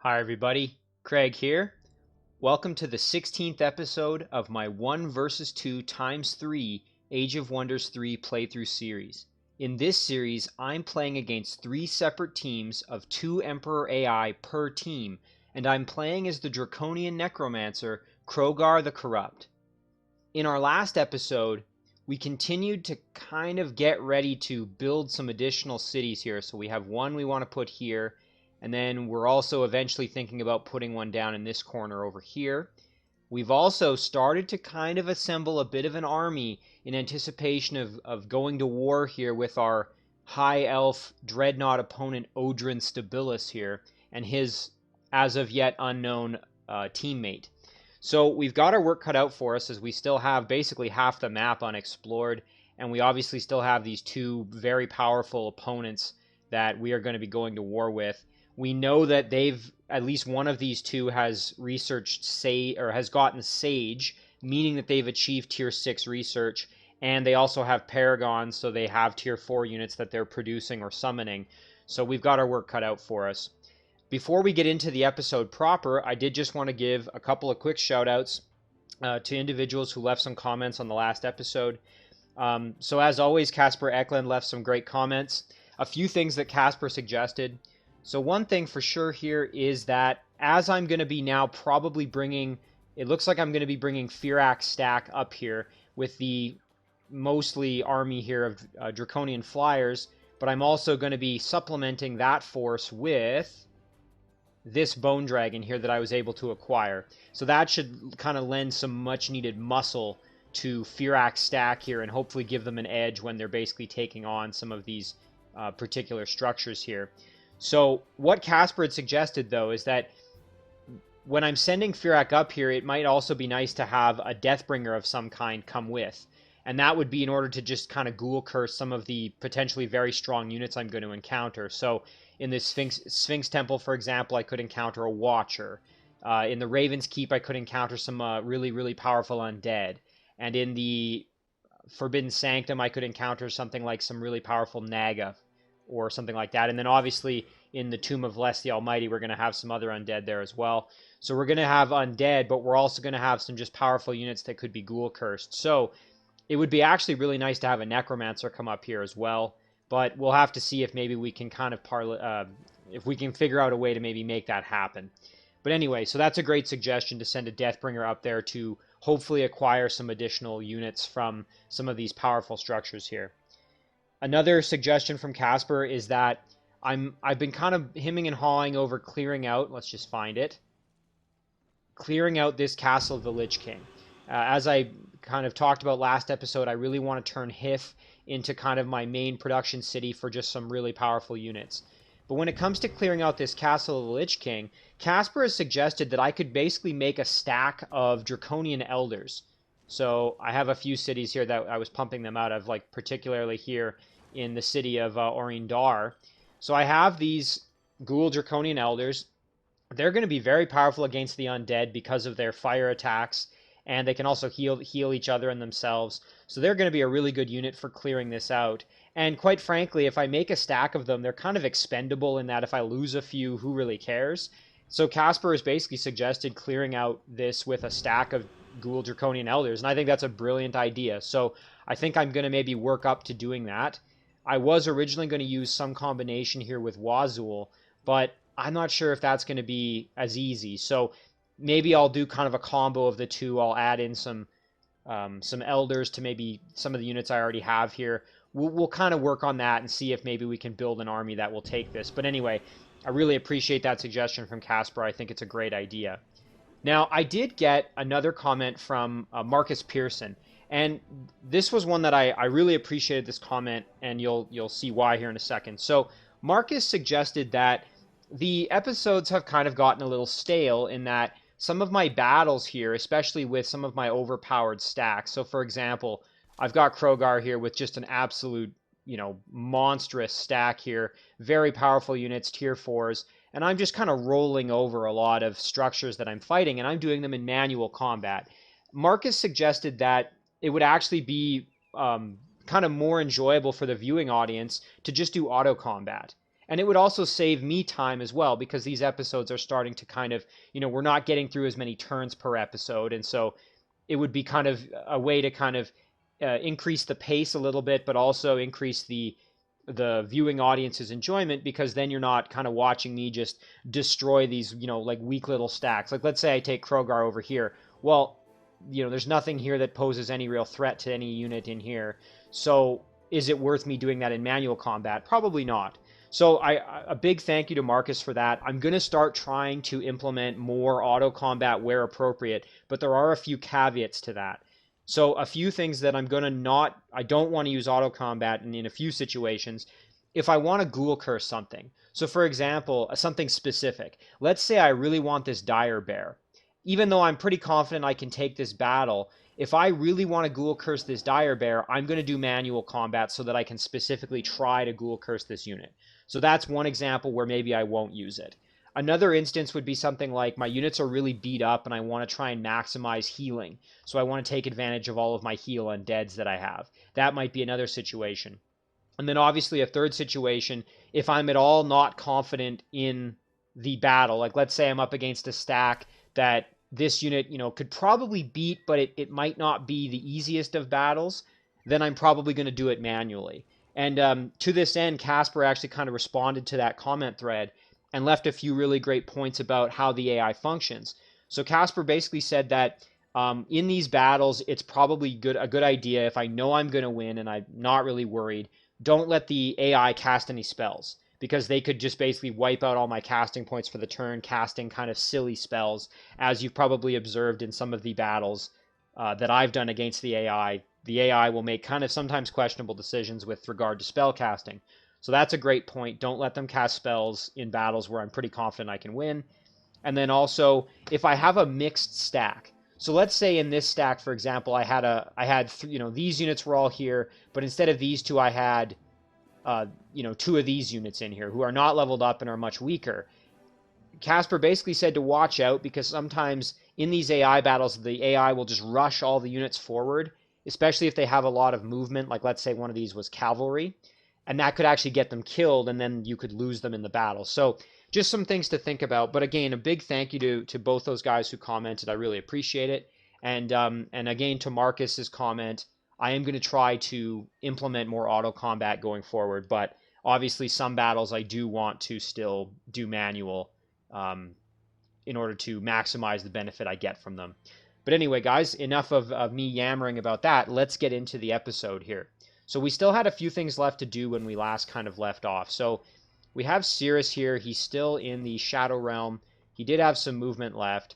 Hi everybody, Craig here. Welcome to the 16th episode of my 1 versus 2 times 3 Age of Wonders 3 playthrough series. In this series, I'm playing against 3 separate teams of 2 Emperor AI per team, and I'm playing as the Draconian Necromancer, Crogar the Corrupt. In our last episode, we continued to kind of get ready to build some additional cities here. So we have one we want to put here, and then we're also eventually thinking about putting one down in this corner over here. We've also started to kind of assemble a bit of an army in anticipation of going to war here with our high elf dreadnought opponent Odrin Stabilis here and his as of yet unknown teammate. So we've got our work cut out for us as we still have basically half the map unexplored, and we obviously still have these 2 very powerful opponents that we are going to be going to war with. We know that at least one of these 2 has researched has gotten Sage, meaning that they've achieved tier 6 research, and they also have Paragons, so they have tier 4 units that they're producing or summoning. So we've got our work cut out for us. Before we get into the episode proper, I did just want to give a couple of quick shout outs to individuals who left some comments on the last episode. So as always, Casper Eklund left some great comments. A few things that Casper suggested. So one thing for sure here is that as I'm going to be now probably bringing, it looks like I'm going to be bringing Firak stack up here with the mostly army here of Draconian Flyers, but I'm also going to be supplementing that force with this Bone Dragon here that I was able to acquire. So that should kind of lend some much needed muscle to Firak's stack here and hopefully give them an edge when they're basically taking on some of these particular structures here. So what Casper had suggested though is that when I'm sending Firak up here, it might also be nice to have a Deathbringer of some kind come with. And that would be in order to just kind of ghoul curse some of the potentially very strong units I'm going to encounter. So in this Sphinx Temple, for example, I could encounter a Watcher. In the Raven's Keep, I could encounter some really, really powerful Undead. And in the Forbidden Sanctum, I could encounter something like some really powerful Naga or something like that. And then obviously in the Tomb of Les the Almighty, we're going to have some other Undead there as well. So we're going to have Undead, but we're also going to have some just powerful units that could be ghoul cursed. So it would be actually really nice to have a Necromancer come up here as well. But we'll have to see if maybe we can kind of if we can figure out a way to maybe make that happen. But anyway, so that's a great suggestion to send a Deathbringer up there to hopefully acquire some additional units from some of these powerful structures here. Another suggestion from Casper is that I've been kind of hemming and hawing over clearing out, let's just find it, clearing out this Castle of the Lich King. As I kind of talked about last episode, I really want to turn Hif into kind of my main production city for just some really powerful units. But when it comes to clearing out this Castle of the Lich King, Casper has suggested that I could basically make a stack of Draconian Elders. So I have a few cities here that I was pumping them out of, like particularly here in the city of Orindar. So I have these Ghoul Draconian Elders. They're going to be very powerful against the Undead because of their fire attacks, and they can also heal each other and themselves. So they're going to be a really good unit for clearing this out. And quite frankly, if I make a stack of them, they're kind of expendable in that if I lose a few, who really cares? So Casper has basically suggested clearing out this with a stack of Ghoul Draconian Elders, and I think that's a brilliant idea. So I think I'm going to maybe work up to doing that. I was originally going to use some combination here with Wazul, but I'm not sure if that's going to be as easy. So maybe I'll do kind of a combo of the 2. I'll add in some Elders to maybe some of the units I already have here. We'll kind of work on that and see if maybe we can build an army that will take this. But anyway, I really appreciate that suggestion from Casper. I think it's a great idea. Now, I did get another comment from Marcus Pearson, and this was one that I really appreciated this comment, and you'll see why here in a second. So Marcus suggested that the episodes have kind of gotten a little stale in that some of my battles here, especially with some of my overpowered stacks. So for example, I've got Crogar here with just an absolute, monstrous stack here. Very powerful units, tier 4s. And I'm just kind of rolling over a lot of structures that I'm fighting, and I'm doing them in manual combat. Marcus suggested that it would actually be kind of more enjoyable for the viewing audience to just do auto combat. And it would also save me time as well, because these episodes are starting to kind of, we're not getting through as many turns per episode. And so it would be kind of a way to kind of increase the pace a little bit, but also increase the viewing audience's enjoyment, because then you're not kind of watching me just destroy these, like weak little stacks. Like, let's say I take Crogar over here. Well, there's nothing here that poses any real threat to any unit in here. So is it worth me doing that in manual combat? Probably not. So a big thank you to Marcus for that. I'm going to start trying to implement more auto combat where appropriate, but there are a few caveats to that. So a few things that I don't want to use auto combat in a few situations. If I want to ghoul curse something. So for example, something specific. Let's say I really want this dire bear. Even though I'm pretty confident I can take this battle, if I really want to ghoul curse this dire bear, I'm going to do manual combat so that I can specifically try to ghoul curse this unit. So that's one example where maybe I won't use it. Another instance would be something like my units are really beat up and I want to try and maximize healing. So I want to take advantage of all of my heal undeads that I have. That might be another situation. And then obviously a third situation, if I'm at all not confident in the battle, like let's say I'm up against a stack that this unit, could probably beat, but it might not be the easiest of battles, then I'm probably going to do it manually. And to this end, Casper actually kind of responded to that comment thread and left a few really great points about how the AI functions. So Casper basically said that in these battles, it's probably a good idea, if I know I'm going to win and I'm not really worried, don't let the AI cast any spells, because they could just basically wipe out all my casting points for the turn, casting kind of silly spells, as you've probably observed in some of the battles that I've done against the AI. The AI will make kind of sometimes questionable decisions with regard to spell casting. So that's a great point. Don't let them cast spells in battles where I'm pretty confident I can win. And then also, if I have a mixed stack, so let's say in this stack, for example, I had these units were all here, but instead of these two, I had two of these units in here who are not leveled up and are much weaker. Casper basically said to watch out, because sometimes in these AI battles, the AI will just rush all the units forward, especially if they have a lot of movement. Like let's say one of these was cavalry, and that could actually get them killed, and then you could lose them in the battle. So just some things to think about. But again, a big thank you to both those guys who commented. I really appreciate it. And again, to Marcus's comment, I am going to try to implement more auto combat going forward. But obviously, some battles I do want to still do manual in order to maximize the benefit I get from them. But anyway, guys, enough of me yammering about that. Let's get into the episode here. So we still had a few things left to do when we last kind of left off. So we have Cirrus here. He's still in the Shadow Realm. He did have some movement left.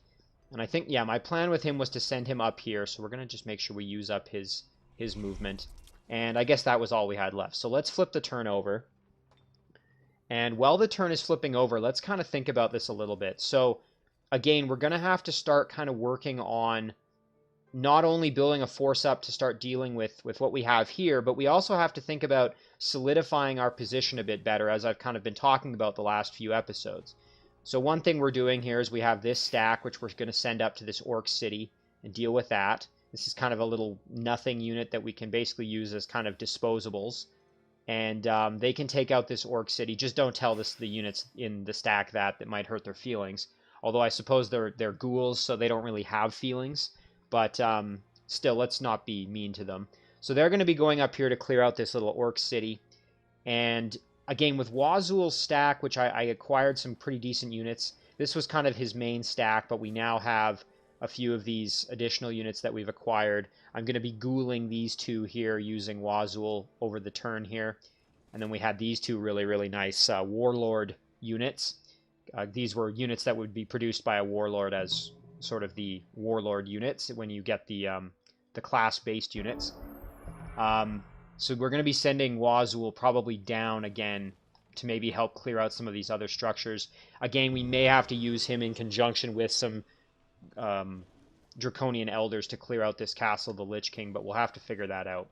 And I think, yeah, my plan with him was to send him up here. So we're going to just make sure we use up his movement. And I guess that was all we had left. So let's flip the turn over. And while the turn is flipping over, let's kind of think about this a little bit. So again, we're going to have to start kind of working on not only building a force up to start dealing with what we have here, but we also have to think about solidifying our position a bit better, as I've kind of been talking about the last few episodes. So one thing we're doing here is we have this stack, which we're going to send up to this Orc City and deal with that. This is kind of a little nothing unit that we can basically use as kind of disposables. And they can take out this Orc City. Just don't tell the units in the stack that might hurt their feelings. Although I suppose they're ghouls, so they don't really have feelings. But still, let's not be mean to them. So they're going to be going up here to clear out this little Orc City. And again, with Wazul's stack, which I acquired some pretty decent units, this was kind of his main stack, but we now have a few of these additional units that we've acquired. I'm going to be ghouling these two here using Wazul over the turn here. And then we had these two really, really nice Warlord units. These were units that would be produced by a Warlord as sort of the Warlord units when you get the class-based units. So we're going to be sending Wazul probably down again to maybe help clear out some of these other structures. Again, we may have to use him in conjunction with some Draconian Elders to clear out this castle of the Lich King, but we'll have to figure that out.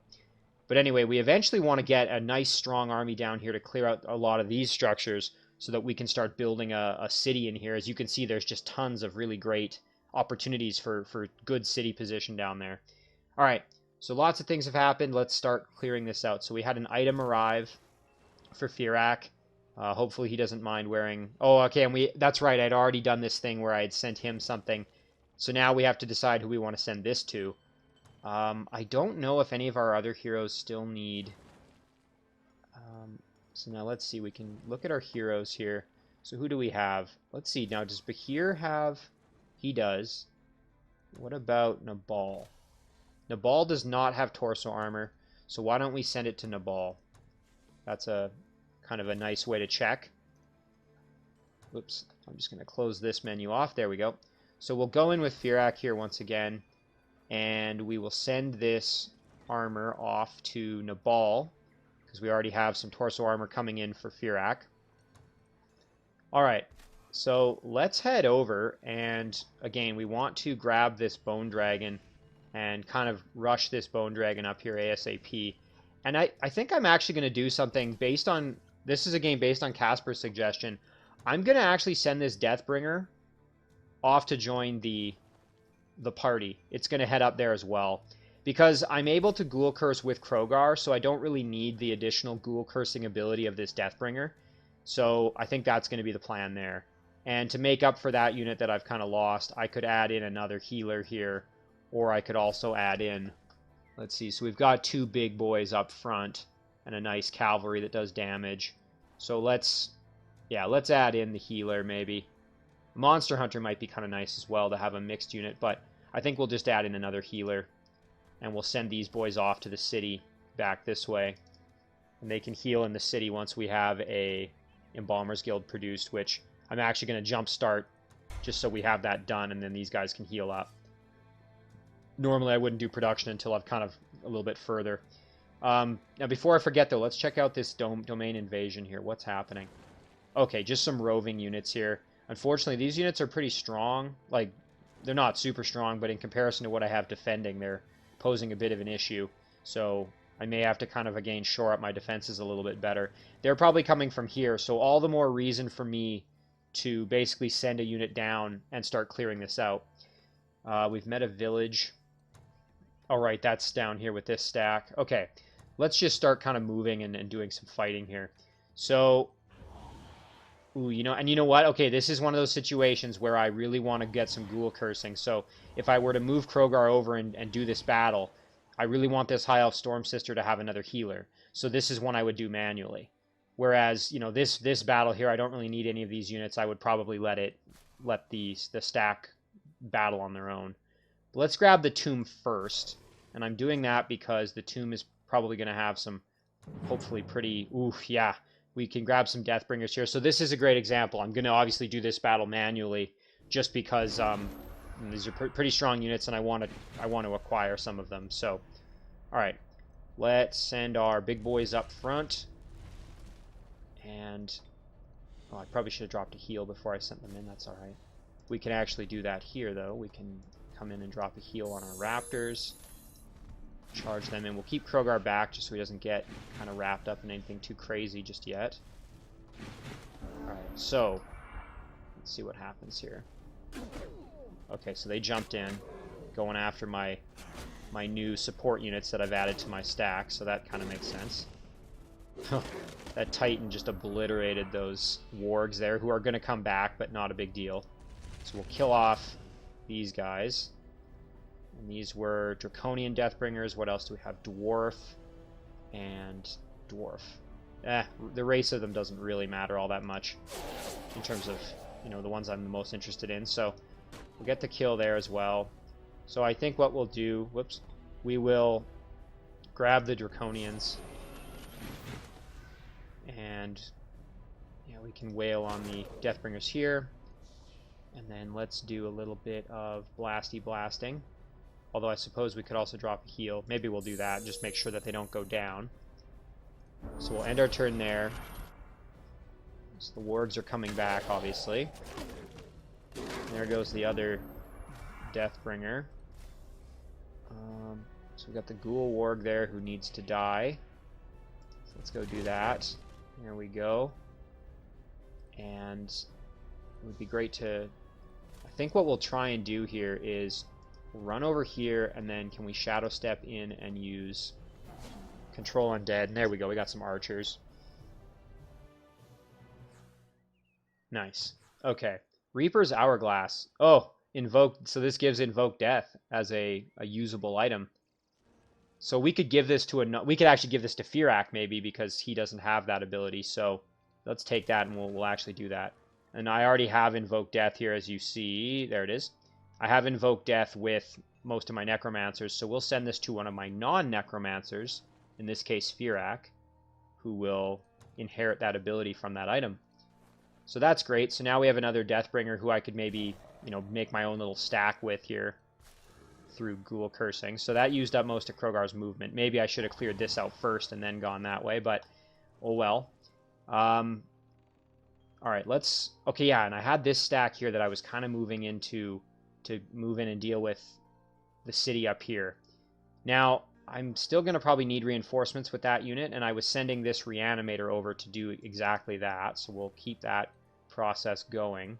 But anyway, we eventually want to get a nice strong army down here to clear out a lot of these structures so that we can start building a city in here. As you can see, there's just tons of really great opportunities for good city position down there. All right, so lots of things have happened. Let's start clearing this out. So we had an item arrive for Firak. Hopefully he doesn't mind wearing... Oh, okay, and that's right, I'd already done this thing where I had sent him something. So now we have to decide who we want to send this to. I don't know if any of our other heroes still need... so now let's see, we can look at our heroes here. So who do we have? Let's see, now does Bahir have... He does. What about Nabal? Nabal does not have torso armor, so why don't we send it to Nabal? That's a kind of a nice way to check. Whoops, I'm just going to close this menu off. There we go. So we'll go in with Firak here once again, and we will send this armor off to Nabal, because we already have some torso armor coming in for Firak. Alright, so let's head over, and again, we want to grab this Bone Dragon and kind of rush this Bone Dragon up here ASAP. And I think I'm actually going to do something based on... This is a game based on Casper's suggestion. I'm going to actually send this Deathbringer off to join the party. It's going to head up there as well. Because I'm able to Ghoul Curse with Crogar, so I don't really need the additional Ghoul Cursing ability of this Deathbringer. So I think that's going to be the plan there. And to make up for that unit that I've kind of lost, I could add in another healer here. Or I could also add in... Let's see, so we've got two big boys up front and a nice cavalry that does damage. So let's add in the healer maybe. Monster Hunter might be kind of nice as well to have a mixed unit, but I think we'll just add in another healer. And we'll send these boys off to the city back this way. And they can heal in the city once we have a Embalmer's Guild produced, which I'm actually going to jump start just so we have that done, and then these guys can heal up. Normally I wouldn't do production until I've kind of a little bit further. Now before I forget though, let's check out this domain invasion here. What's happening? Okay, just some roving units here. Unfortunately, these units are pretty strong. Like, they're not super strong, but in comparison to what I have defending, they're posing a bit of an issue. So I may have to kind of, again, shore up my defenses a little bit better. They're probably coming from here, so all the more reason for me to basically send a unit down and start clearing this out. We've met a village. All right, that's down here with this stack. Okay, let's just start kind of moving and doing some fighting here. So, ooh, you know what? Okay, this is one of those situations where I really want to get some Ghoul Cursing. So if I were to move Crogar over and do this battle, I really want this High Elf Storm Sister to have another healer. So this is one I would do manually. Whereas, you know, this battle here, I don't really need any of these units. I would probably let the stack battle on their own. But let's grab the tomb first. And I'm doing that because the tomb is probably going to have some, hopefully pretty... Oof, yeah. We can grab some Deathbringers here. So this is a great example. I'm going to obviously do this battle manually just because these are pretty strong units and I want to acquire some of them. So, alright. Let's send our big boys up front. And... Oh, I probably should have dropped a heal before I sent them in. That's alright. We can actually do that here, though. We can come in and drop a heal on our Raptors. Charge them in. We'll keep Crogar back just so he doesn't get kind of wrapped up in anything too crazy just yet. Alright, so let's see what happens here. Okay, so they jumped in, going after my new support units that I've added to my stack, so that kind of makes sense. That Titan just obliterated those wargs there, who are going to come back, but not a big deal. So we'll kill off these guys. And these were Draconian Deathbringers. What else do we have? Dwarf and Dwarf. The race of them doesn't really matter all that much in terms of, you know, the ones I'm the most interested in. So we'll get the kill there as well. So I think what we'll do, whoops, we will grab the Draconians. And yeah, we can wail on the Deathbringers here. And then let's do a little bit of blasting. Although I suppose we could also drop a heal. Maybe we'll do that, just make sure that they don't go down. So we'll end our turn there. So the wargs are coming back, obviously. And there goes the other Deathbringer. So we've got the Ghoul Warg there who needs to die. So let's go do that. There we go. And it would be great to... I think what we'll try and do here is run over here, and then can we Shadow Step in and use Control Undead? And there we go, we got some archers. Nice. Okay. Reaper's Hourglass. Oh, invoke. So this gives Invoke Death as a usable item. So we could give this to we could actually give this to Firak maybe because he doesn't have that ability. So let's take that and we'll actually do that. And I already have Invoke Death here, as you see. There it is. I have Invoke Death with most of my Necromancers, so we'll send this to one of my non-Necromancers, in this case Firak, who will inherit that ability from that item. So that's great. So now we have another Deathbringer who I could maybe, make my own little stack with here through Ghoul Cursing. So that used up most of Crogar's movement. Maybe I should have cleared this out first and then gone that way, but oh well. All right, let's... Okay, yeah, and I had this stack here that I was kind of moving into to move in and deal with the city up here. Now, I'm still going to probably need reinforcements with that unit, and I was sending this Reanimator over to do exactly that, so we'll keep that process going.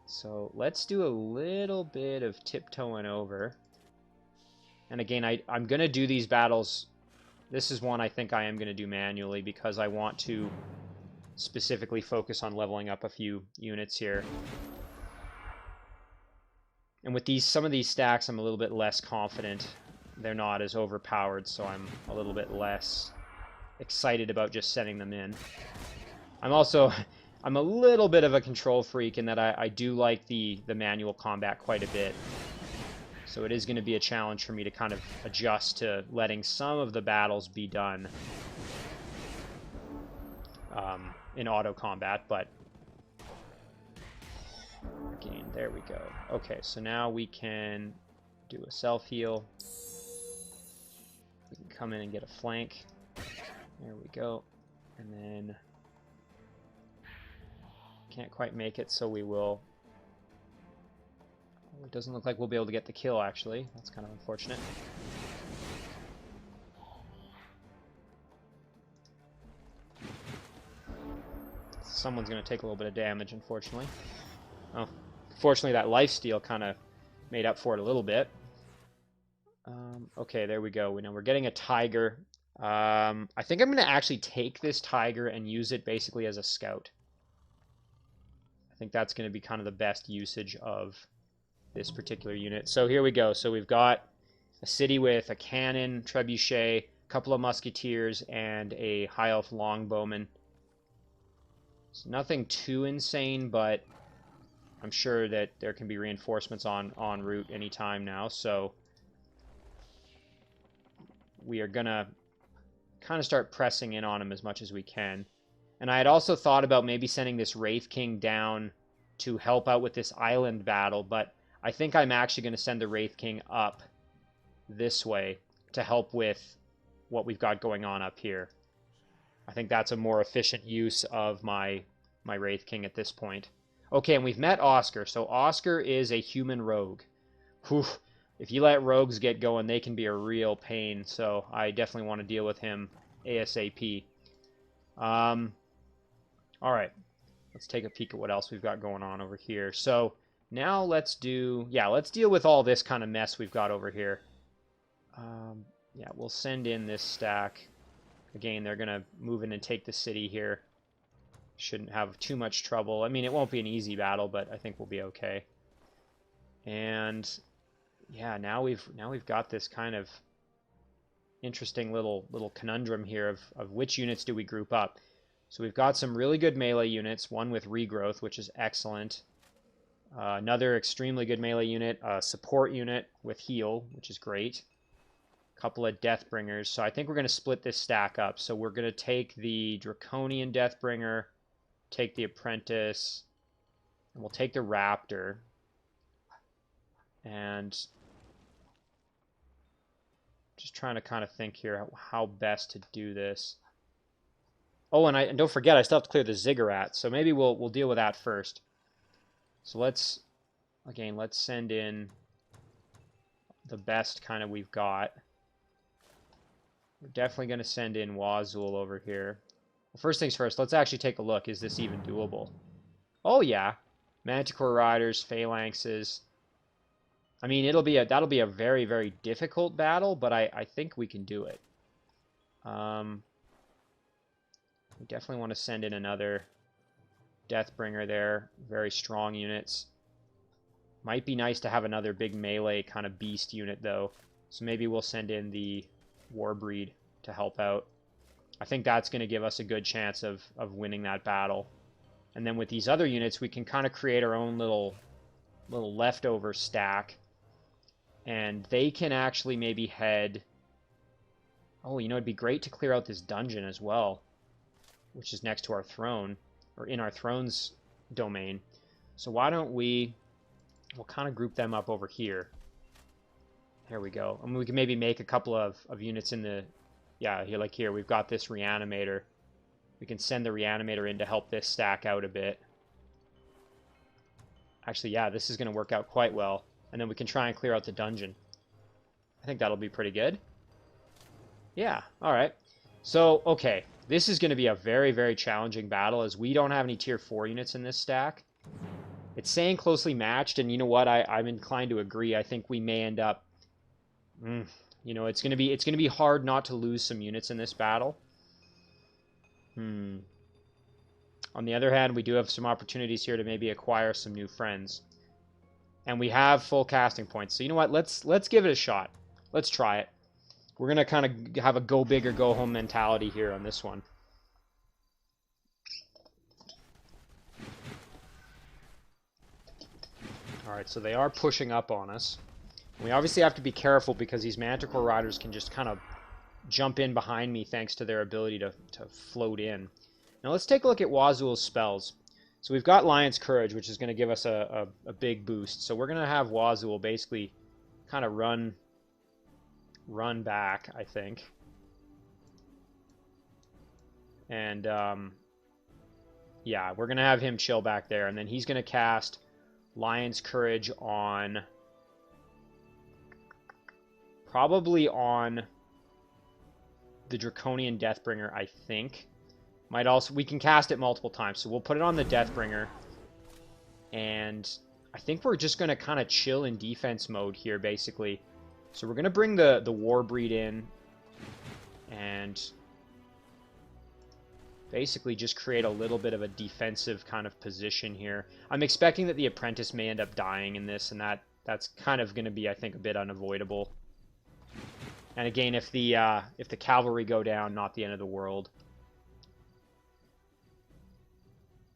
So let's do a little bit of tiptoeing over. And again, I'm going to do these battles... This is one I think I am going to do manually because I want to specifically focus on leveling up a few units here. And with some of these stacks, I'm a little bit less confident. They're not as overpowered, so I'm a little bit less excited about just setting them in. I'm a little bit of a control freak in that I do like the manual combat quite a bit. So it is going to be a challenge for me to kind of adjust to letting some of the battles be done in auto combat, but again, there we go. Okay, so now we can do a self-heal. We can come in and get a flank. There we go. And then can't quite make it, so we will... It doesn't look like we'll be able to get the kill, actually. That's kind of unfortunate. Someone's going to take a little bit of damage, unfortunately. Oh, fortunately that lifesteal kind of made up for it a little bit. Okay, there we go. Now we're getting a tiger. I think I'm going to actually take this tiger and use it basically as a scout. I think that's going to be kind of the best usage of this particular unit. So here we go. So we've got a city with a cannon, trebuchet, a couple of musketeers, and a high elf longbowman. It's nothing too insane, but I'm sure that there can be reinforcements en route anytime now. So we are gonna kind of start pressing in on him as much as we can. And I had also thought about maybe sending this Wraith King down to help out with this island battle, but I think I'm actually going to send the Wraith King up this way to help with what we've got going on up here. I think that's a more efficient use of my Wraith King at this point. Okay, and we've met Oscar. So Oscar is a human rogue. Whew. If you let rogues get going, they can be a real pain. So I definitely want to deal with him ASAP. All right. Let's take a peek at what else we've got going on over here. So now let's deal with all this kind of mess we've got over here. Yeah, we'll send in this stack. Again, they're going to move in and take the city here. Shouldn't have too much trouble. I mean, it won't be an easy battle, but I think we'll be okay. And yeah, now we've got this kind of interesting little conundrum here of which units do we group up. So we've got some really good melee units, one with regrowth, which is excellent. Another extremely good melee unit, a support unit with heal, which is great. A couple of Deathbringers. So I think we're going to split this stack up. So we're going to take the Draconian Deathbringer, take the Apprentice, and we'll take the Raptor. And just trying to kind of think here how best to do this. Oh, and don't forget, I still have to clear the Ziggurat, so maybe we'll deal with that first. So let's send in the best kind of we've got. We're definitely going to send in Wazul over here. Well, first things first, let's actually take a look. Is this even doable? Oh, yeah. Manticore Riders, Phalanxes. I mean, that'll be a very, very difficult battle, but I think we can do it. We definitely want to send in another Deathbringer there. Very strong units. Might be nice to have another big melee kind of beast unit, though. So maybe we'll send in the Warbreed to help out. I think that's going to give us a good chance of winning that battle. And then with these other units, we can kind of create our own little leftover stack. And they can actually maybe head... Oh, you know, it'd be great to clear out this dungeon as well, which is next to our throne, or in our throne's domain. So why don't we'll kind of group them up over here. There we go. I mean, we can maybe make a couple of units in the... Yeah, here, like here, we've got this Reanimator. We can send the Reanimator in to help this stack out a bit. Actually, yeah, this is going to work out quite well. And then we can try and clear out the dungeon. I think that'll be pretty good. Yeah, alright. So, okay. This is going to be a very, very challenging battle, as we don't have any tier 4 units in this stack. It's saying closely matched, and you know what? I'm inclined to agree. I think we may end up... you know, it's going to be hard not to lose some units in this battle. On the other hand, we do have some opportunities here to maybe acquire some new friends. And we have full casting points. So you know what? Let's give it a shot. Let's try it. We're going to kind of have a go big or go home mentality here on this one. Alright, so they are pushing up on us. We obviously have to be careful because these Manticore Riders can just kind of jump in behind me thanks to their ability to float in. Now let's take a look at Wazul's spells. So we've got Lion's Courage, which is going to give us a big boost. So we're going to have Wazul basically kind of run back, I think. And, yeah, we're going to have him chill back there. And then he's going to cast Lion's Courage on... Probably on the Draconian Deathbringer, I think. Might also... We can cast it multiple times, so we'll put it on the Deathbringer. And I think we're just going to kind of chill in defense mode here, basically. So we're going to bring the Warbreed in. And basically just create a little bit of a defensive kind of position here. I'm expecting that the Apprentice may end up dying in this, and that's kind of going to be, I think, a bit unavoidable. And again, if the cavalry go down, not the end of the world.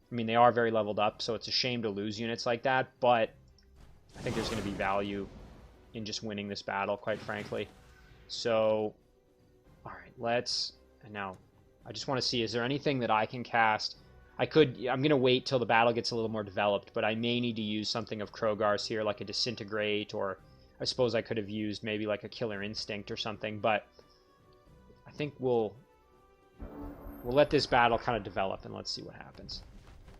I mean, they are very leveled up, so it's a shame to lose units like that, but I think there's going to be value in just winning this battle, quite frankly. So, alright, and now, I just want to see, is there anything that I can cast? I'm going to wait till the battle gets a little more developed, but I may need to use something of Crogar's here, like a Disintegrate, or... I suppose I could have used maybe like a Killer Instinct or something, but I think we'll let this battle kind of develop and let's see what happens.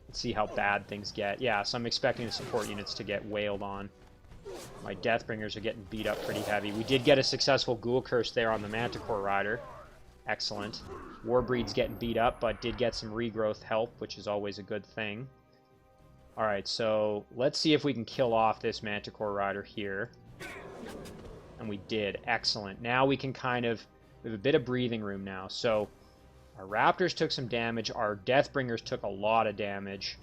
Let's see how bad things get. Yeah, so I'm expecting the support units to get wailed on. My Deathbringers are getting beat up pretty heavy. We did get a successful Ghoul Curse there on the Manticore Rider. Excellent. Warbreed's getting beat up, but did get some regrowth help, which is always a good thing. Alright, so let's see if we can kill off this Manticore Rider here. And we did. Excellent. Now we can kind of... We have a bit of breathing room now. So, our Raptors took some damage. Our Deathbringers took a lot of damage.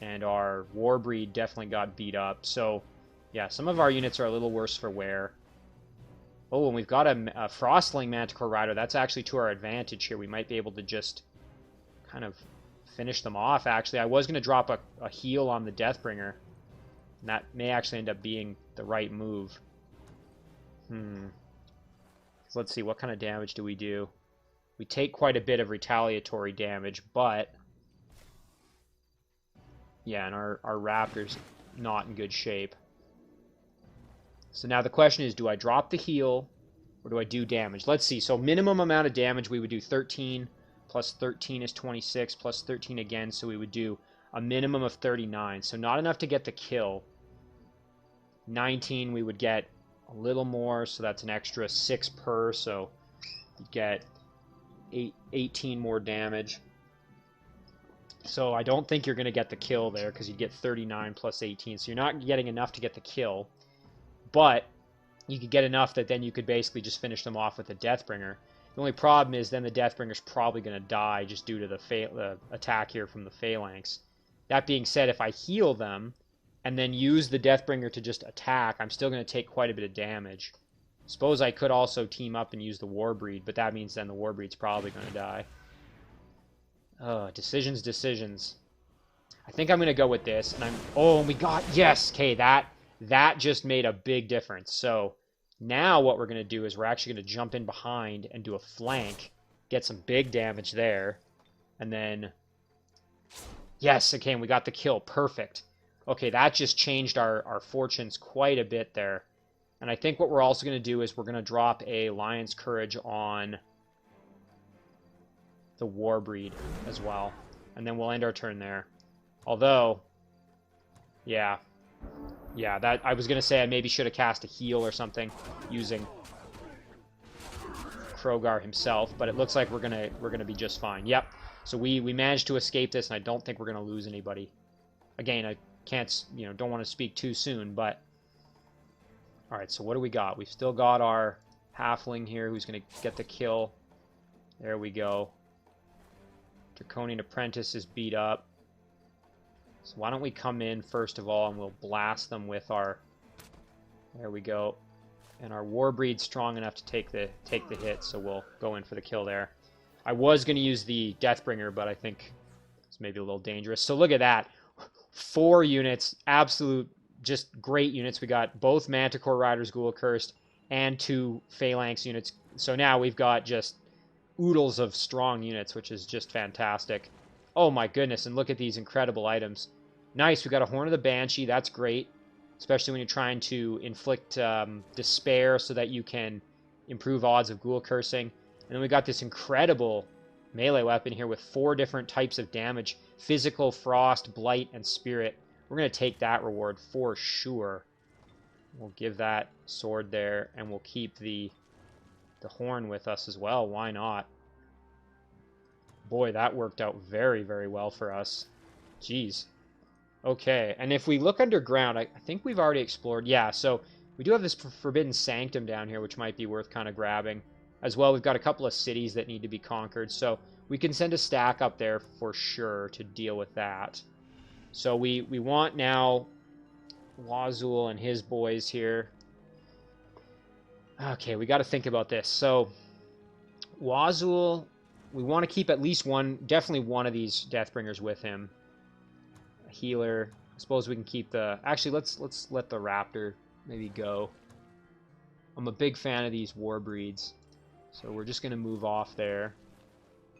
And our Warbreed definitely got beat up. So, yeah, some of our units are a little worse for wear. Oh, and we've got a Frostling Manticore Rider. That's actually to our advantage here. We might be able to just kind of finish them off, actually. I was going to drop a heal on the Deathbringer. And that may actually end up being the right move. So let's see, what kind of damage do we do? We take quite a bit of retaliatory damage, but... Yeah, and our Raptor's not in good shape. So now the question is, do I drop the heal, or do I do damage? Let's see, so minimum amount of damage, we would do 13, plus 13 is 26, plus 13 again, so we would do a minimum of 39. So not enough to get the kill. 19, we would get a little more, so that's an extra 6 per, so you get 18 more damage. So I don't think you're going to get the kill there, because you get 39 plus 18, so you're not getting enough to get the kill, but you could get enough that then you could basically just finish them off with a Deathbringer. The only problem is then the Deathbringer's probably going to die just due to the attack here from the Phalanx. That being said, if I heal them and then use the Deathbringer to just attack, I'm still going to take quite a bit of damage. Suppose I could also team up and use the Warbreed, but that means then the Warbreed's probably going to die. Decisions. I think I'm going to go with this, and oh, we got... Yes! Okay, that just made a big difference. So, now what we're going to do is we're actually going to jump in behind and do a flank, get some big damage there, and then... Yes, okay, and we got the kill. Perfect. Okay, that just changed our fortunes quite a bit there. And I think what we're also going to do is we're going to drop a Lion's Courage on the Warbreed as well. And then we'll end our turn there. Although, yeah, that I was going to say I maybe should have cast a heal or something using Crogar himself, but it looks like we're going to be just fine. Yep. So we managed to escape this, and I don't think we're going to lose anybody. Again, I can't, don't want to speak too soon, but all right, so what do we got? We've still got our halfling here who's going to get the kill. There we go. Draconian Apprentice is beat up. So why don't we come in first of all and we'll blast them with our... There we go. And our Warbreed's strong enough to take the hit, so we'll go in for the kill there. I was going to use the Deathbringer, but I think it's maybe a little dangerous. So look at that. 4 units, absolute, just great units. We got both Manticore Riders, Ghoul Cursed, and 2 Phalanx units. So now we've got just oodles of strong units, which is just fantastic. Oh my goodness, and look at these incredible items. Nice, we got a Horn of the Banshee, that's great. Especially when you're trying to inflict despair so that you can improve odds of Ghoul Cursing. And then we got this incredible melee weapon here with 4 different types of damage. Physical, Frost, Blight, and Spirit. We're going to take that reward for sure. We'll give that sword there, and we'll keep the horn with us as well. Why not? Boy, that worked out very, very well for us. Jeez. Okay, and if we look underground, I think we've already explored. Yeah, so we do have this Forbidden Sanctum down here, which might be worth kind of grabbing. As well, we've got a couple of cities that need to be conquered, so we can send a stack up there for sure to deal with that. So we want now Wazul and his boys here. Okay, we got to think about this. So Wazul, we want to keep at least one, definitely one of these Deathbringers with him. A healer. I suppose we can keep the... Actually, let's let the Raptor maybe go. I'm a big fan of these Warbreeds. So we're just going to move off there.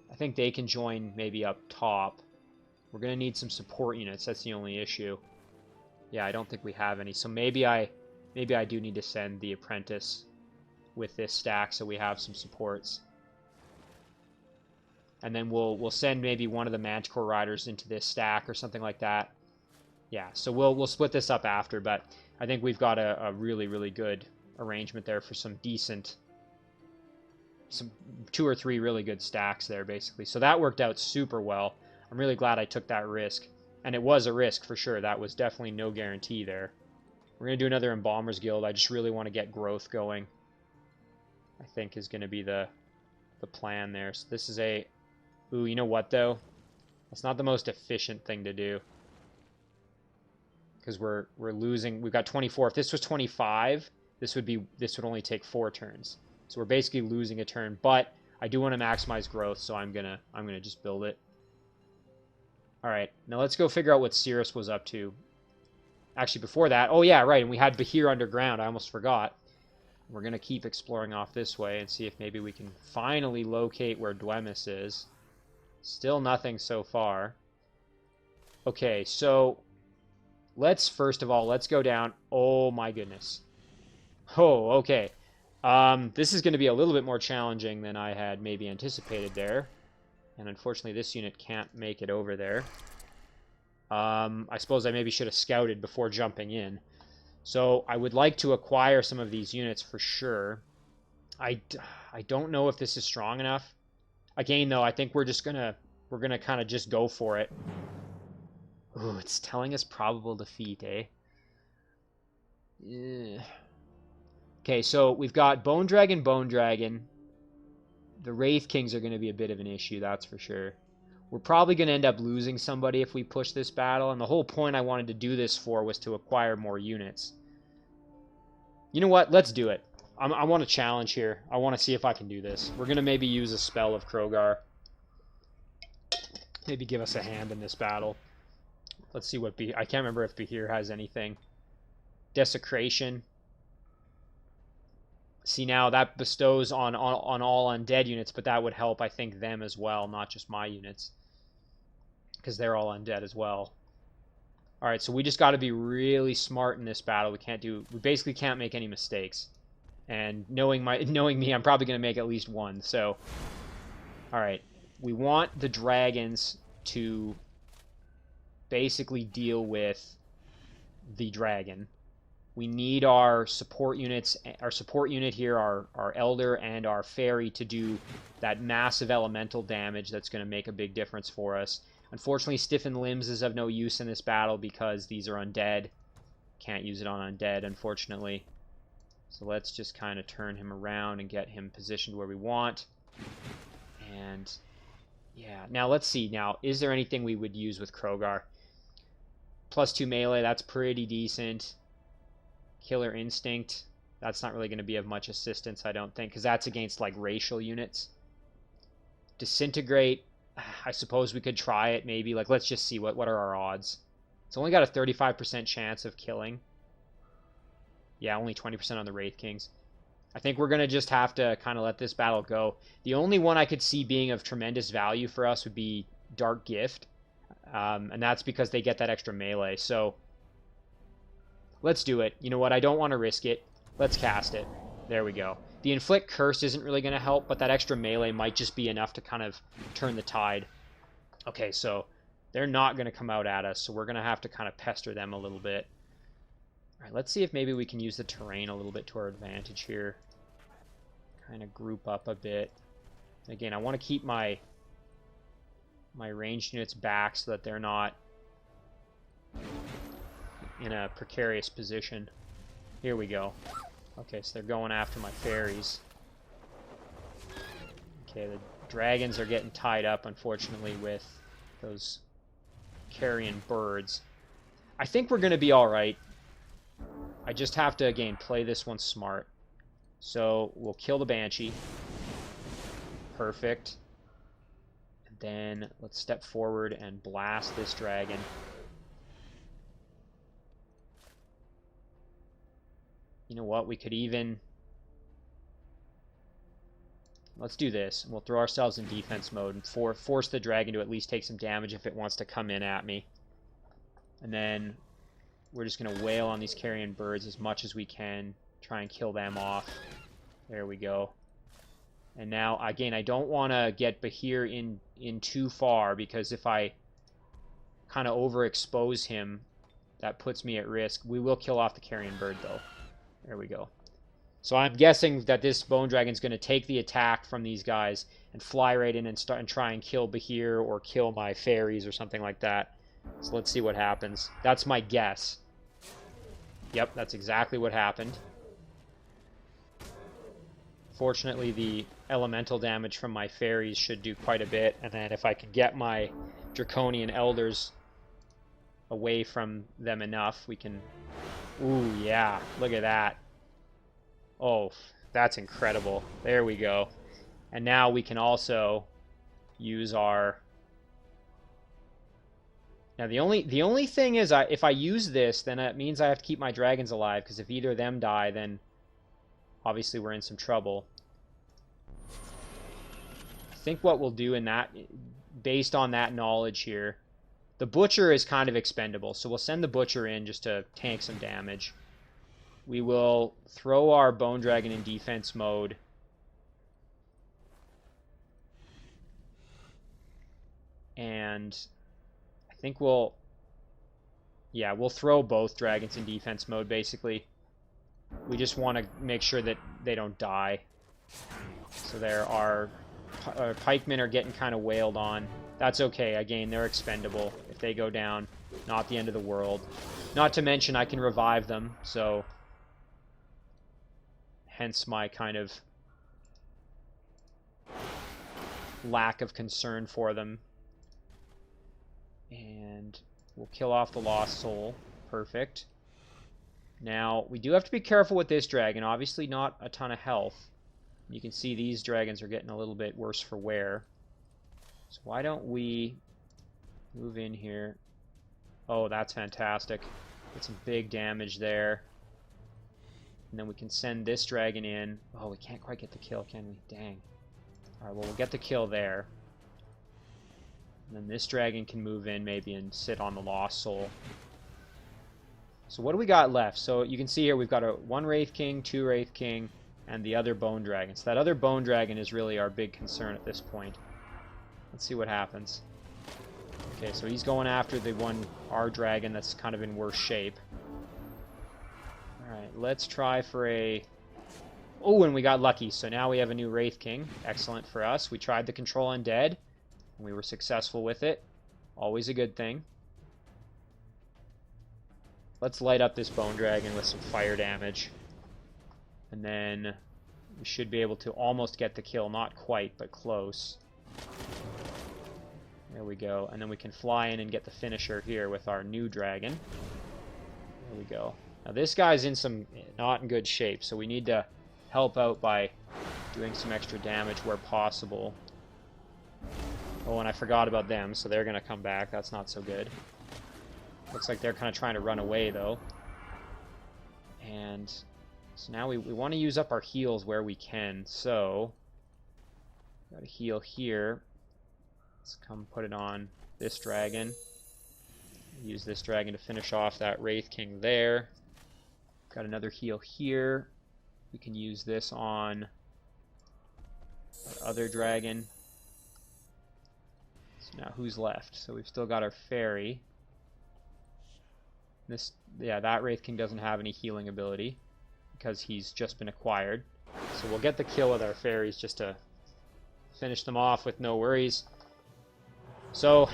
I think they can join maybe up top. We're going to need some support units. That's the only issue. Yeah, I don't think we have any. So maybe I do need to send the Apprentice with this stack so we have some supports. And then we'll send maybe one of the Manticore Riders into this stack or something like that. Yeah, so we'll split this up after, but I think we've got a really, really good arrangement there for some decent... Some 2 or 3 really good stacks there, basically. So that worked out super well. I'm really glad I took that risk. And it was a risk for sure. That was definitely no guarantee there. We're going to do another Embalmer's Guild. I just really want to get growth going. I think is going to be the plan there. So this is a... Ooh, you know what, though? That's not the most efficient thing to do. Because we're losing... We've got 24. If this was 25, this would only take 4 turns. So we're basically losing a turn, but I do want to maximize growth, so I'm gonna just build it. All right, now let's go figure out what Cirrus was up to. Actually, before that, oh yeah, right, and we had Bahir underground. I almost forgot. We're gonna keep exploring off this way and see if maybe we can finally locate where Dwemis is. Still nothing so far. Okay, so first of all, let's go down. Oh my goodness. Oh, okay. This is going to be a little bit more challenging than I had maybe anticipated there. And unfortunately, this unit can't make it over there. I suppose I maybe should have scouted before jumping in. So I would like to acquire some of these units for sure. I don't know if this is strong enough. Again, though, I think we're gonna kind of just go for it. Ooh, it's telling us probable defeat, eh? Yeah. Okay, so we've got Bone Dragon, The Wraith Kings are going to be a bit of an issue, that's for sure. We're probably going to end up losing somebody if we push this battle, and the whole point I wanted to do this for was to acquire more units. You know what? Let's do it. I want a challenge here. I want to see if I can do this. We're going to maybe use a spell of Crogar. Maybe give us a hand in this battle. Let's see what I can't remember if Behir has anything. Desecration. See, now that bestows on all undead units, but that would help, I think, them as well, not just my units. Because they're all undead as well. Alright, so we just got to be really smart in this battle. We basically can't make any mistakes. And knowing me, I'm probably going to make at least one. So, alright. We want the dragons to basically deal with the dragon. We need our support units, our support unit here, our elder and our fairy, to do that massive elemental damage that's going to make a big difference for us. Unfortunately, Stiffened Limbs is of no use in this battle because these are undead. Can't use it on undead, unfortunately. So let's just kind of turn him around and get him positioned where we want. And yeah, now let's see. Now, is there anything we would use with Crogar? +2 melee, that's pretty decent. Killer Instinct, that's not really going to be of much assistance, I don't think, because that's against, like, racial units. Disintegrate, I suppose we could try it, maybe. Like, let's just see what are our odds. It's only got a 35% chance of killing. Yeah, only 20% on the Wraith Kings. I think we're going to just have to kind of let this battle go. The only one I could see being of tremendous value for us would be Dark Gift. And that's because they get that extra melee. So, let's do it. You know what? I don't want to risk it. Let's cast it. There we go. The Inflict Curse isn't really going to help, but that extra melee might just be enough to kind of turn the tide. Okay, so they're not going to come out at us, so we're going to have to kind of pester them a little bit. All right, let's see if maybe we can use the terrain a little bit to our advantage here. Kind of group up a bit. Again, I want to keep my ranged units back so that they're not in a precarious position. Here we go. Okay, so they're going after my fairies. Okay, the dragons are getting tied up, unfortunately, with those carrion birds. I think we're going to be alright. I just have to, again, play this one smart. So, we'll kill the Banshee. Perfect. And then, let's step forward and blast this dragon. You know what, we could even... Let's do this. We'll throw ourselves in defense mode and force the dragon to at least take some damage if it wants to come in at me. And then we're just going to wail on these carrion birds as much as we can. Try and kill them off. There we go. And now, again, I don't want to get Behir in too far, because if I kind of overexpose him, that puts me at risk. We will kill off the carrion bird, though. There we go. So I'm guessing that this bone dragon's going to take the attack from these guys and fly right in and start and try and kill Behir or kill my fairies or something like that. So let's see what happens. That's my guess. Yep, that's exactly what happened. Fortunately, the elemental damage from my fairies should do quite a bit, and then if I can get my Draconian Elders away from them enough, we can... Ooh, yeah, look at that. Oh, that's incredible. There we go. And now we can also use our... Now, the only thing is, if I use this, then it means I have to keep my dragons alive, because if either of them die, then obviously we're in some trouble. I think what we'll do in that, based on that knowledge here, the Butcher is kind of expendable, so we'll send the Butcher in just to tank some damage. We will throw our Bone Dragon in defense mode. And I think we'll throw both dragons in defense mode, basically. We just want to make sure that they don't die. So there are... Our pikemen are getting kind of wailed on. That's okay. Again, they're expendable. If they go down, not the end of the world. Not to mention, I can revive them, so... Hence my kind of lack of concern for them. And we'll kill off the Lost Soul. Perfect. Now, we do have to be careful with this dragon. Obviously not a ton of health. You can see these dragons are getting a little bit worse for wear. So why don't we move in here? Oh, that's fantastic. Get some big damage there. And then we can send this dragon in. Oh, we can't quite get the kill, can we? Dang. Alright, well, we'll get the kill there. And then this dragon can move in maybe and sit on the Lost Soul. So what do we got left? So you can see here we've got a 1 Wraith King, 2 Wraith King, and the other Bone Dragon. So that other Bone Dragon is really our big concern at this point. Let's see what happens. Okay, so he's going after the one R dragon that's kind of in worse shape. Alright, let's try for a... Oh, and we got lucky. So now we have a new Wraith King. Excellent for us. We tried the Control Undead, and we were successful with it. Always a good thing. Let's light up this Bone Dragon with some fire damage. And then we should be able to almost get the kill. Not quite, but close. There we go. And then we can fly in and get the finisher here with our new dragon. There we go. Now this guy's in some not in good shape, so we need to help out by doing some extra damage where possible. Oh, and I forgot about them, so they're going to come back. That's not so good. Looks like they're kind of trying to run away, though. And so now we want to use up our heals where we can. So, got a heal here. Let's come put it on this dragon. Use this dragon to finish off that Wraith King there. Got another heal here. We can use this on our other dragon. So now who's left? So we've still got our fairy. This, yeah, that Wraith King doesn't have any healing ability because he's just been acquired. So we'll get the kill with our fairies just to finish them off with no worries. So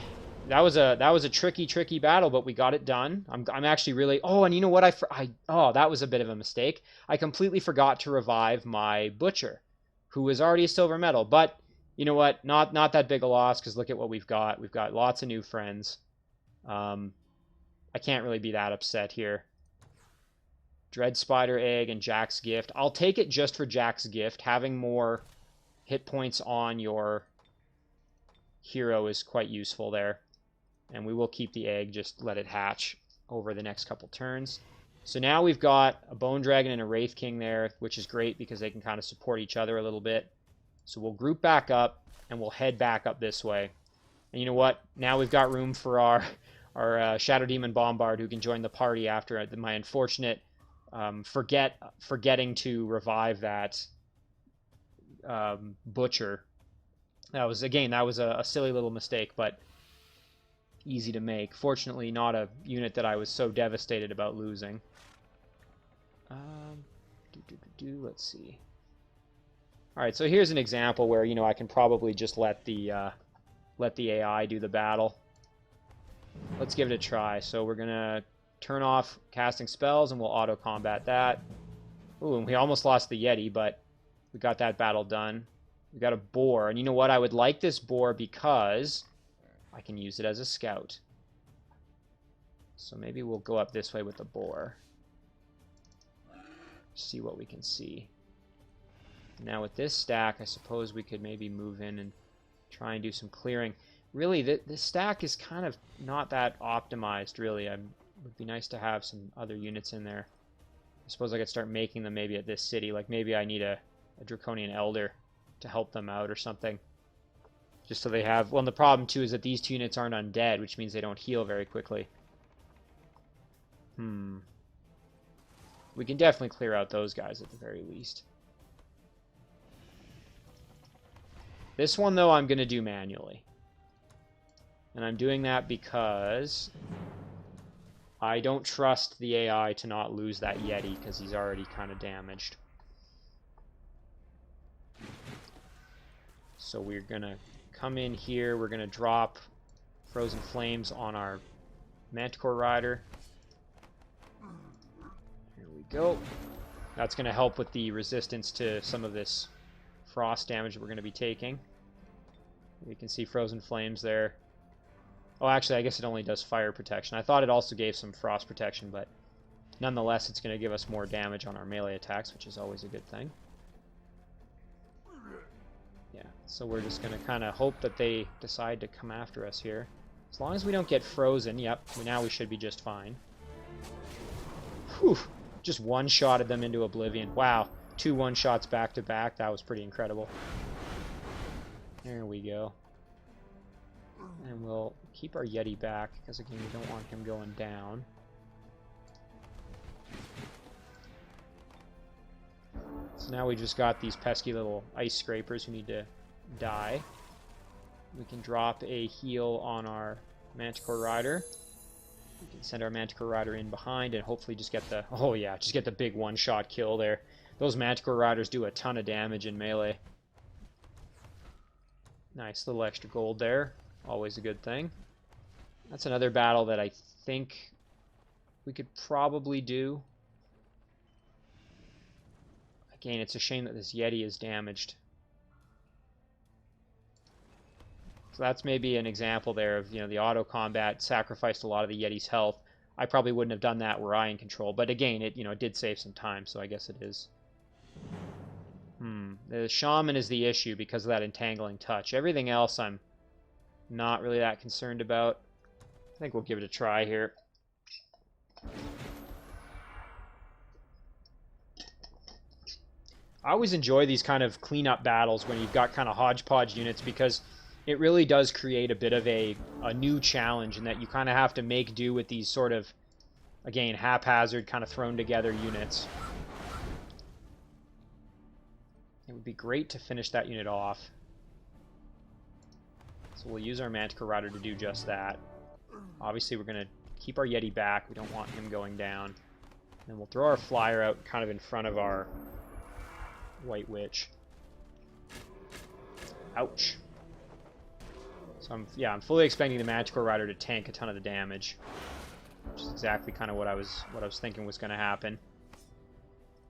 that was a tricky battle, but we got it done. I'm actually really... Oh, and you know what? Oh, that was a bit of a mistake. I completely forgot to revive my butcher, who was already a silver medal. But you know what? Not that big a loss, because look at what we've got. We've got lots of new friends. I can't really be that upset here. Dread Spider Egg and Jack's Gift. I'll take it just for Jack's Gift. Having more hit points on your hero is quite useful there. And we will keep the egg, just let it hatch over the next couple turns. So now we've got a Bone Dragon and a Wraith King there, which is great because they can kind of support each other a little bit. So we'll group back up, and we'll head back up this way. And you know what? Now we've got room for our Shadow Demon Bombard, who can join the party after my unfortunate forgetting to revive that Butcher. That was a silly little mistake, but easy to make. Fortunately, not a unit that I was so devastated about losing. Let's see. All right, so here's an example where, you know, I can probably just let the AI do the battle. Let's give it a try. So we're gonna turn off casting spells, and we'll auto combat that. Ooh, and we almost lost the Yeti, but we got that battle done. We got a boar, and you know what? I would like this boar because I can use it as a scout. So maybe we'll go up this way with the boar. See what we can see. Now with this stack, I suppose we could maybe move in and try and do some clearing. Really, this stack is kind of not that optimized, really. It would be nice to have some other units in there. I suppose I could start making them maybe at this city. Like maybe I need a Draconian Elder to help them out or something. Just so they have... Well, and the problem, too, is that these two units aren't undead, which means they don't heal very quickly. We can definitely clear out those guys at the very least. This one, though, I'm going to do manually. And I'm doing that because I don't trust the AI to not lose that Yeti, because he's already kind of damaged. So we're going to come in here. We're going to drop Frozen Flames on our Manticore Rider. Here we go. That's going to help with the resistance to some of this frost damage that we're going to be taking. You can see frozen flames there. Oh, actually, I guess it only does fire protection. I thought it also gave some frost protection, but nonetheless, it's going to give us more damage on our melee attacks, which is always a good thing. Yeah, so we're just going to kind of hope that they decide to come after us here. As long as we don't get frozen, yep, now we should be just fine. Whew, just one-shotted them into oblivion. Wow, 2 one-shots back-to-back. That was pretty incredible. There we go. And we'll keep our Yeti back, because again, we don't want him going down. So now we just got these pesky little ice scrapers who need to die. We can drop a heal on our Manticore Rider. We can send our Manticore Rider in behind and hopefully just get the... Oh yeah, just get the big one-shot kill there. Those Manticore Riders do a ton of damage in melee. Nice little extra gold there. Always a good thing. That's another battle that I think we could probably do. Again, it's a shame that this Yeti is damaged. So that's maybe an example there of, you know, the auto combat sacrificed a lot of the Yeti's health. I probably wouldn't have done that were I in control, but again, it, you know, it did save some time, so I guess it is. The Shaman is the issue because of that entangling touch. Everything else I'm not really that concerned about. I think we'll give it a try here. I always enjoy these kind of cleanup battles when you've got kind of hodgepodge units because it really does create a bit of a new challenge in that you kind of have to make do with these sort of, again, haphazard kind of thrown together units. It would be great to finish that unit off. So we'll use our Manticore Rider to do just that. Obviously, we're going to keep our Yeti back. We don't want him going down. And we'll throw our Flyer out kind of in front of our White Witch. Ouch. So I'm fully expecting the Manticore Rider to tank a ton of the damage. Which is exactly kind of what I was thinking was going to happen.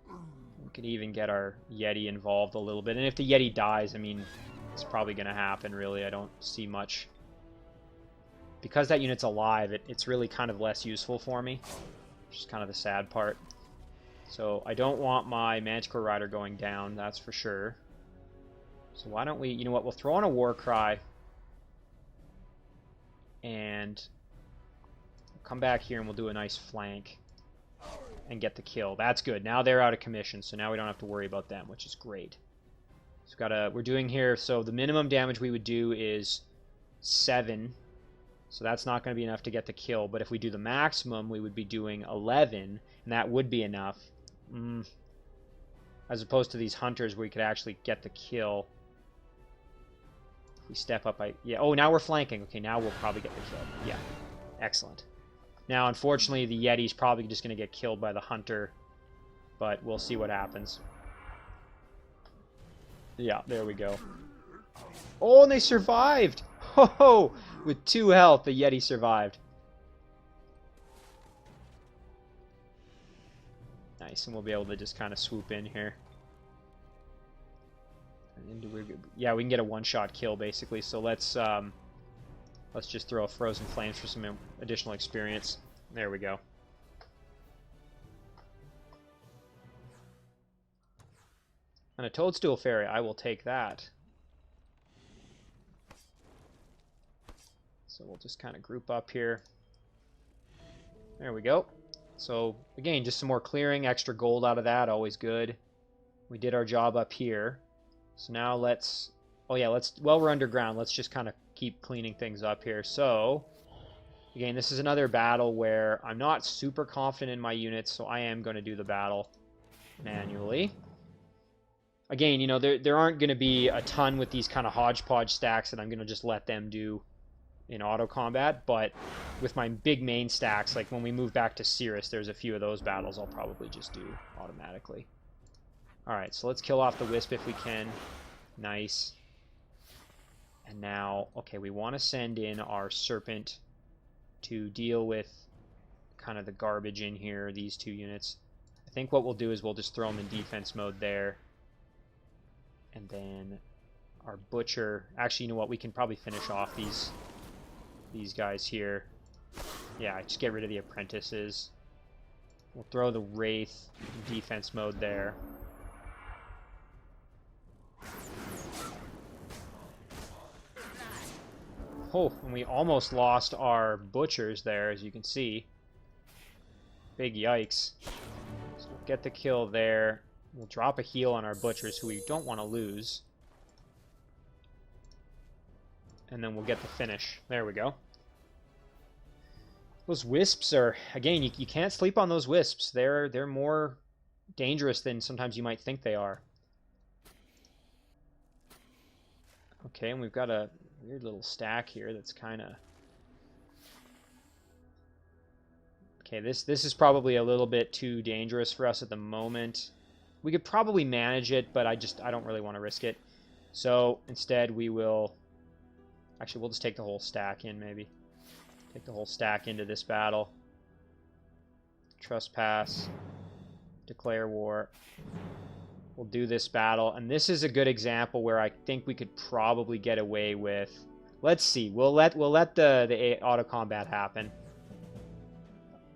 We could even get our Yeti involved a little bit. And if the Yeti dies, I mean, it's probably going to happen, really. I don't see much. Because that unit's alive, it's really kind of less useful for me. Which is kind of the sad part. So I don't want my Manticore Rider going down, that's for sure. So why don't we, you know what, we'll throw on a War Cry. And we'll come back here and we'll do a nice flank. And get the kill. That's good. Now they're out of commission, so now we don't have to worry about them, which is great. So we're doing here, so the minimum damage we would do is 7. So that's not going to be enough to get the kill. But if we do the maximum, we would be doing 11, and that would be enough. As opposed to these hunters where we could actually get the kill. If we step up, yeah. Oh, now we're flanking. Okay, now we'll probably get the kill. Yeah, excellent. Now, unfortunately, the Yeti's probably just going to get killed by the hunter, but we'll see what happens. Yeah, there we go. Oh, and they survived! Ho-ho! With 2 health, the Yeti survived. Nice, and we'll be able to just kind of swoop in here. Yeah, we can get a one-shot kill, basically, so let's just throw a Frozen Flames for some additional experience. There we go. And a Toadstool Fairy, I will take that. So we'll just kind of group up here. There we go. So, again, just some more clearing, extra gold out of that, always good. We did our job up here. So now let's... Oh yeah, while we're underground, let's just kind of keep cleaning things up here. So, again, this is another battle where I'm not super confident in my units, so I am going to do the battle manually. Again, you know, there aren't going to be a ton with these kind of hodgepodge stacks that I'm going to just let them do in auto combat, but with my big main stacks, like when we move back to Cirrus, there's a few of those battles I'll probably just do automatically. Alright, so let's kill off the Wisp if we can. Nice. And now, okay, we want to send in our Serpent to deal with kind of the garbage in here, these 2 units. I think what we'll do is we'll just throw them in defense mode there. And then our butcher. Actually, you know what? We can probably finish off these guys here. Yeah, just get rid of the apprentices. We'll throw the Wraith in defense mode there. Oh, and we almost lost our butchers there, as you can see. Big yikes. So we'll get the kill there. We'll drop a heal on our butchers, who we don't want to lose. And then we'll get the finish. There we go. Those wisps are, again, you can't sleep on those wisps. They're more dangerous than sometimes you might think they are. Okay, and we've got a weird little stack here that's kind of... Okay, this is probably a little bit too dangerous for us at the moment. We could probably manage it, but I don't really want to risk it. So instead we will... Actually, we'll just take the whole stack in, maybe. Take the whole stack into this battle. Trespass. Declare war. We'll do this battle. And this is a good example where I think we could probably get away with... Let's see. We'll let the auto combat happen.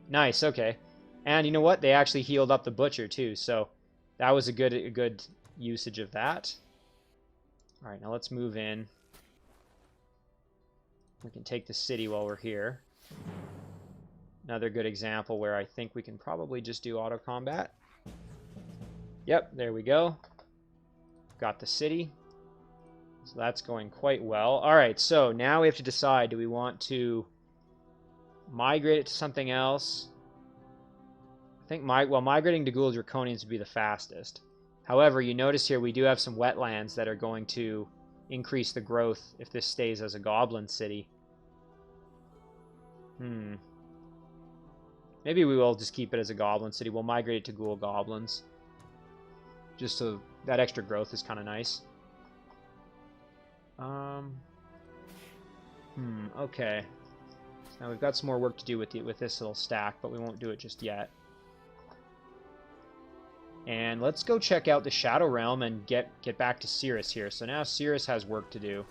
Nice, okay. And you know what? They actually healed up the butcher too, so that was a good usage of that. All right, now let's move in. We can take the city while we're here. Another good example where I think we can probably just do auto combat. Yep, there we go. Got the city. So that's going quite well. All right, so now we have to decide, do we want to migrate it to something else? I think migrating to Ghoul Draconians would be the fastest. However, you notice here we do have some wetlands that are going to increase the growth if this stays as a goblin city. Maybe we will just keep it as a goblin city. We'll migrate it to ghoul goblins. Just so that extra growth is kind of nice. Okay. So now we've got some more work to do with this little stack, but we won't do it just yet. And let's go check out the Shadow Realm and get back to Cirrus here. So now Cirrus has work to do.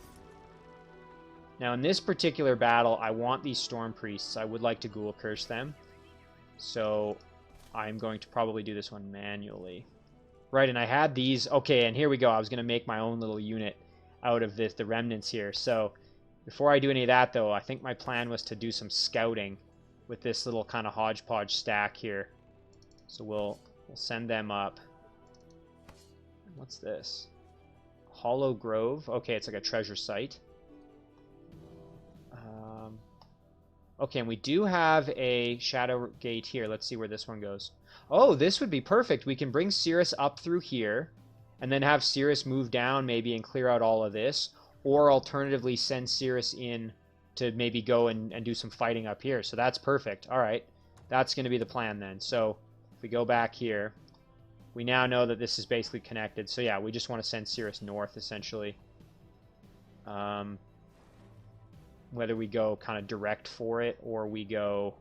Now in this particular battle, I want these Storm Priests. I would like to Ghoul Curse them. So I'm going to probably do this one manually. Right, and I had these... Okay, and here we go. I was going to make my own little unit out of the remnants here. So before I do any of that, though, I think my plan was to do some scouting with this little kind of hodgepodge stack here. So we'll send them up. What's this? Hollow Grove. Okay, it's like a treasure site. Okay, and we do have a Shadow Gate here. Let's see where this one goes. Oh, this would be perfect. We can bring Cirrus up through here, and then have Cirrus move down maybe and clear out all of this. Or alternatively, send Cirrus in to maybe go and do some fighting up here. So that's perfect. All right, that's going to be the plan then. So if we go back here, we now know that this is basically connected. So yeah, we just want to send Cirrus north, essentially. Whether we go kind of direct for it, or we go...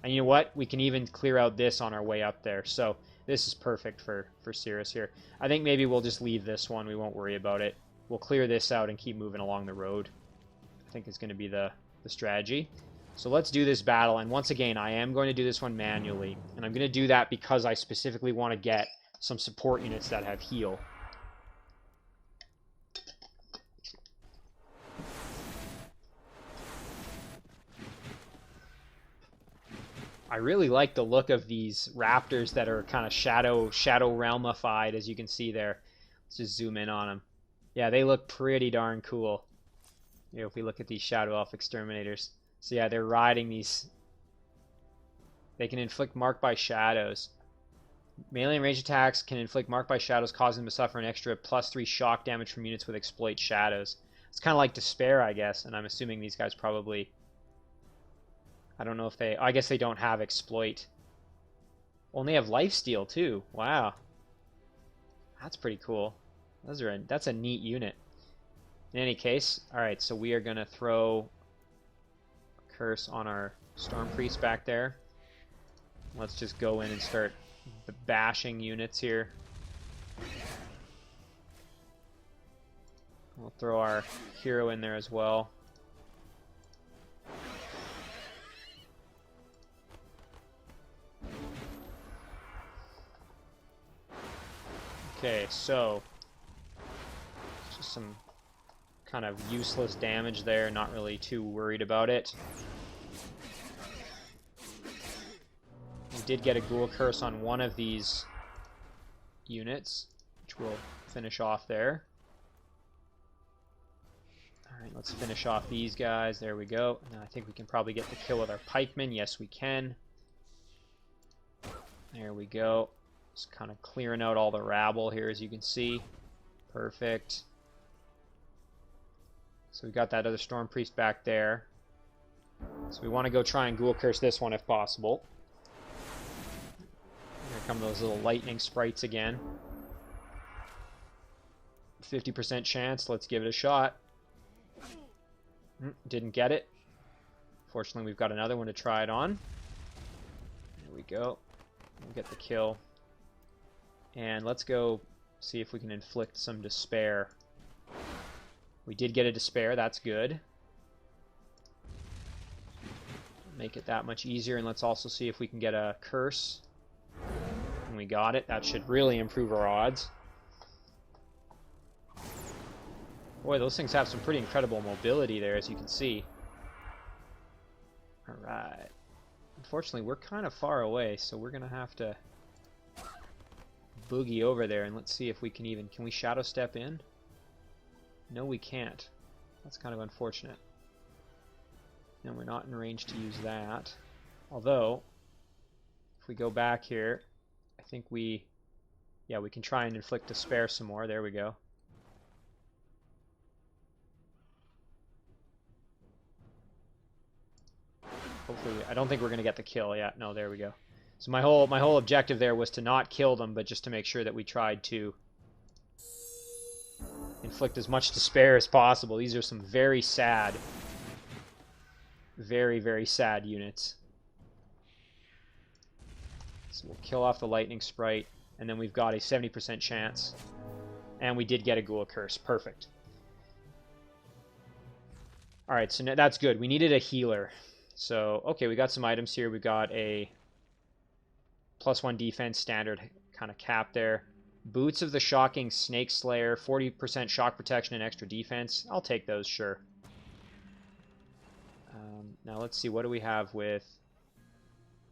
And you know what? We can even clear out this on our way up there. So this is perfect for Cirrus here. I think maybe we'll just leave this one. We won't worry about it. We'll clear this out and keep moving along the road. I think is going to be the strategy. So let's do this battle. And once again, I am going to do this one manually. And I'm going to do that because I specifically want to get some support units that have heal. I really like the look of these raptors that are kind of shadow realmified, as you can see there. Let's just zoom in on them. Yeah, they look pretty darn cool. You know, if we look at these Shadow Elf Exterminators. So yeah, they're riding these. They can inflict mark by shadows. Melee and range attacks can inflict mark by shadows, causing them to suffer an extra +3 shock damage from units with exploit shadows. It's kind of like Despair, I guess, and I'm assuming these guys probably... I don't know if they... I guess they don't have exploit. Well, and they have lifesteal too. Wow. That's pretty cool. That's a neat unit. In any case, alright, so we are going to throw a curse on our Storm Priest back there. Let's just go in and start bashing units here. We'll throw our hero in there as well. Okay, so just some kind of useless damage there, not really too worried about it. We did get a Ghoul Curse on one of these units, which we'll finish off there. Alright, let's finish off these guys. There we go. Now I think we can probably get the kill with our pikemen. Yes, we can. There we go. Just kind of clearing out all the rabble here, as you can see. Perfect. So we got that other Storm Priest back there. So we want to go try and Ghoul Curse this one if possible. Here come those little lightning sprites again. 50% chance. Let's give it a shot. Didn't get it. Fortunately, we've got another one to try it on. There we go. We'll get the kill. And let's go see if we can inflict some despair. We did get a despair. That's good. Make it that much easier. And let's also see if we can get a curse. And we got it. That should really improve our odds. Boy, those things have some pretty incredible mobility there, as you can see. Alright. Unfortunately, we're kind of far away, so we're going to have to boogie over there, and let's see if we can even... Can we shadow step in? No, we can't. That's kind of unfortunate. And we're not in range to use that. Although, if we go back here, I think we... Yeah, we can try and inflict despair some more. There we go. Hopefully, I don't think we're going to get the kill yet. No, there we go. So my whole objective there was to not kill them, but just to make sure that we tried to inflict as much despair as possible. These are some very sad, very, very sad units. So we'll kill off the lightning sprite, and then we've got a 70% chance. And we did get a Ghoul Curse. Perfect. Alright, so that's good. We needed a healer. So, okay, we got some items here. We got a +1 defense standard kind of cap there. Boots of the Shocking Snake Slayer, 40% shock protection and extra defense. I'll take those, sure. Now let's see, what do we have with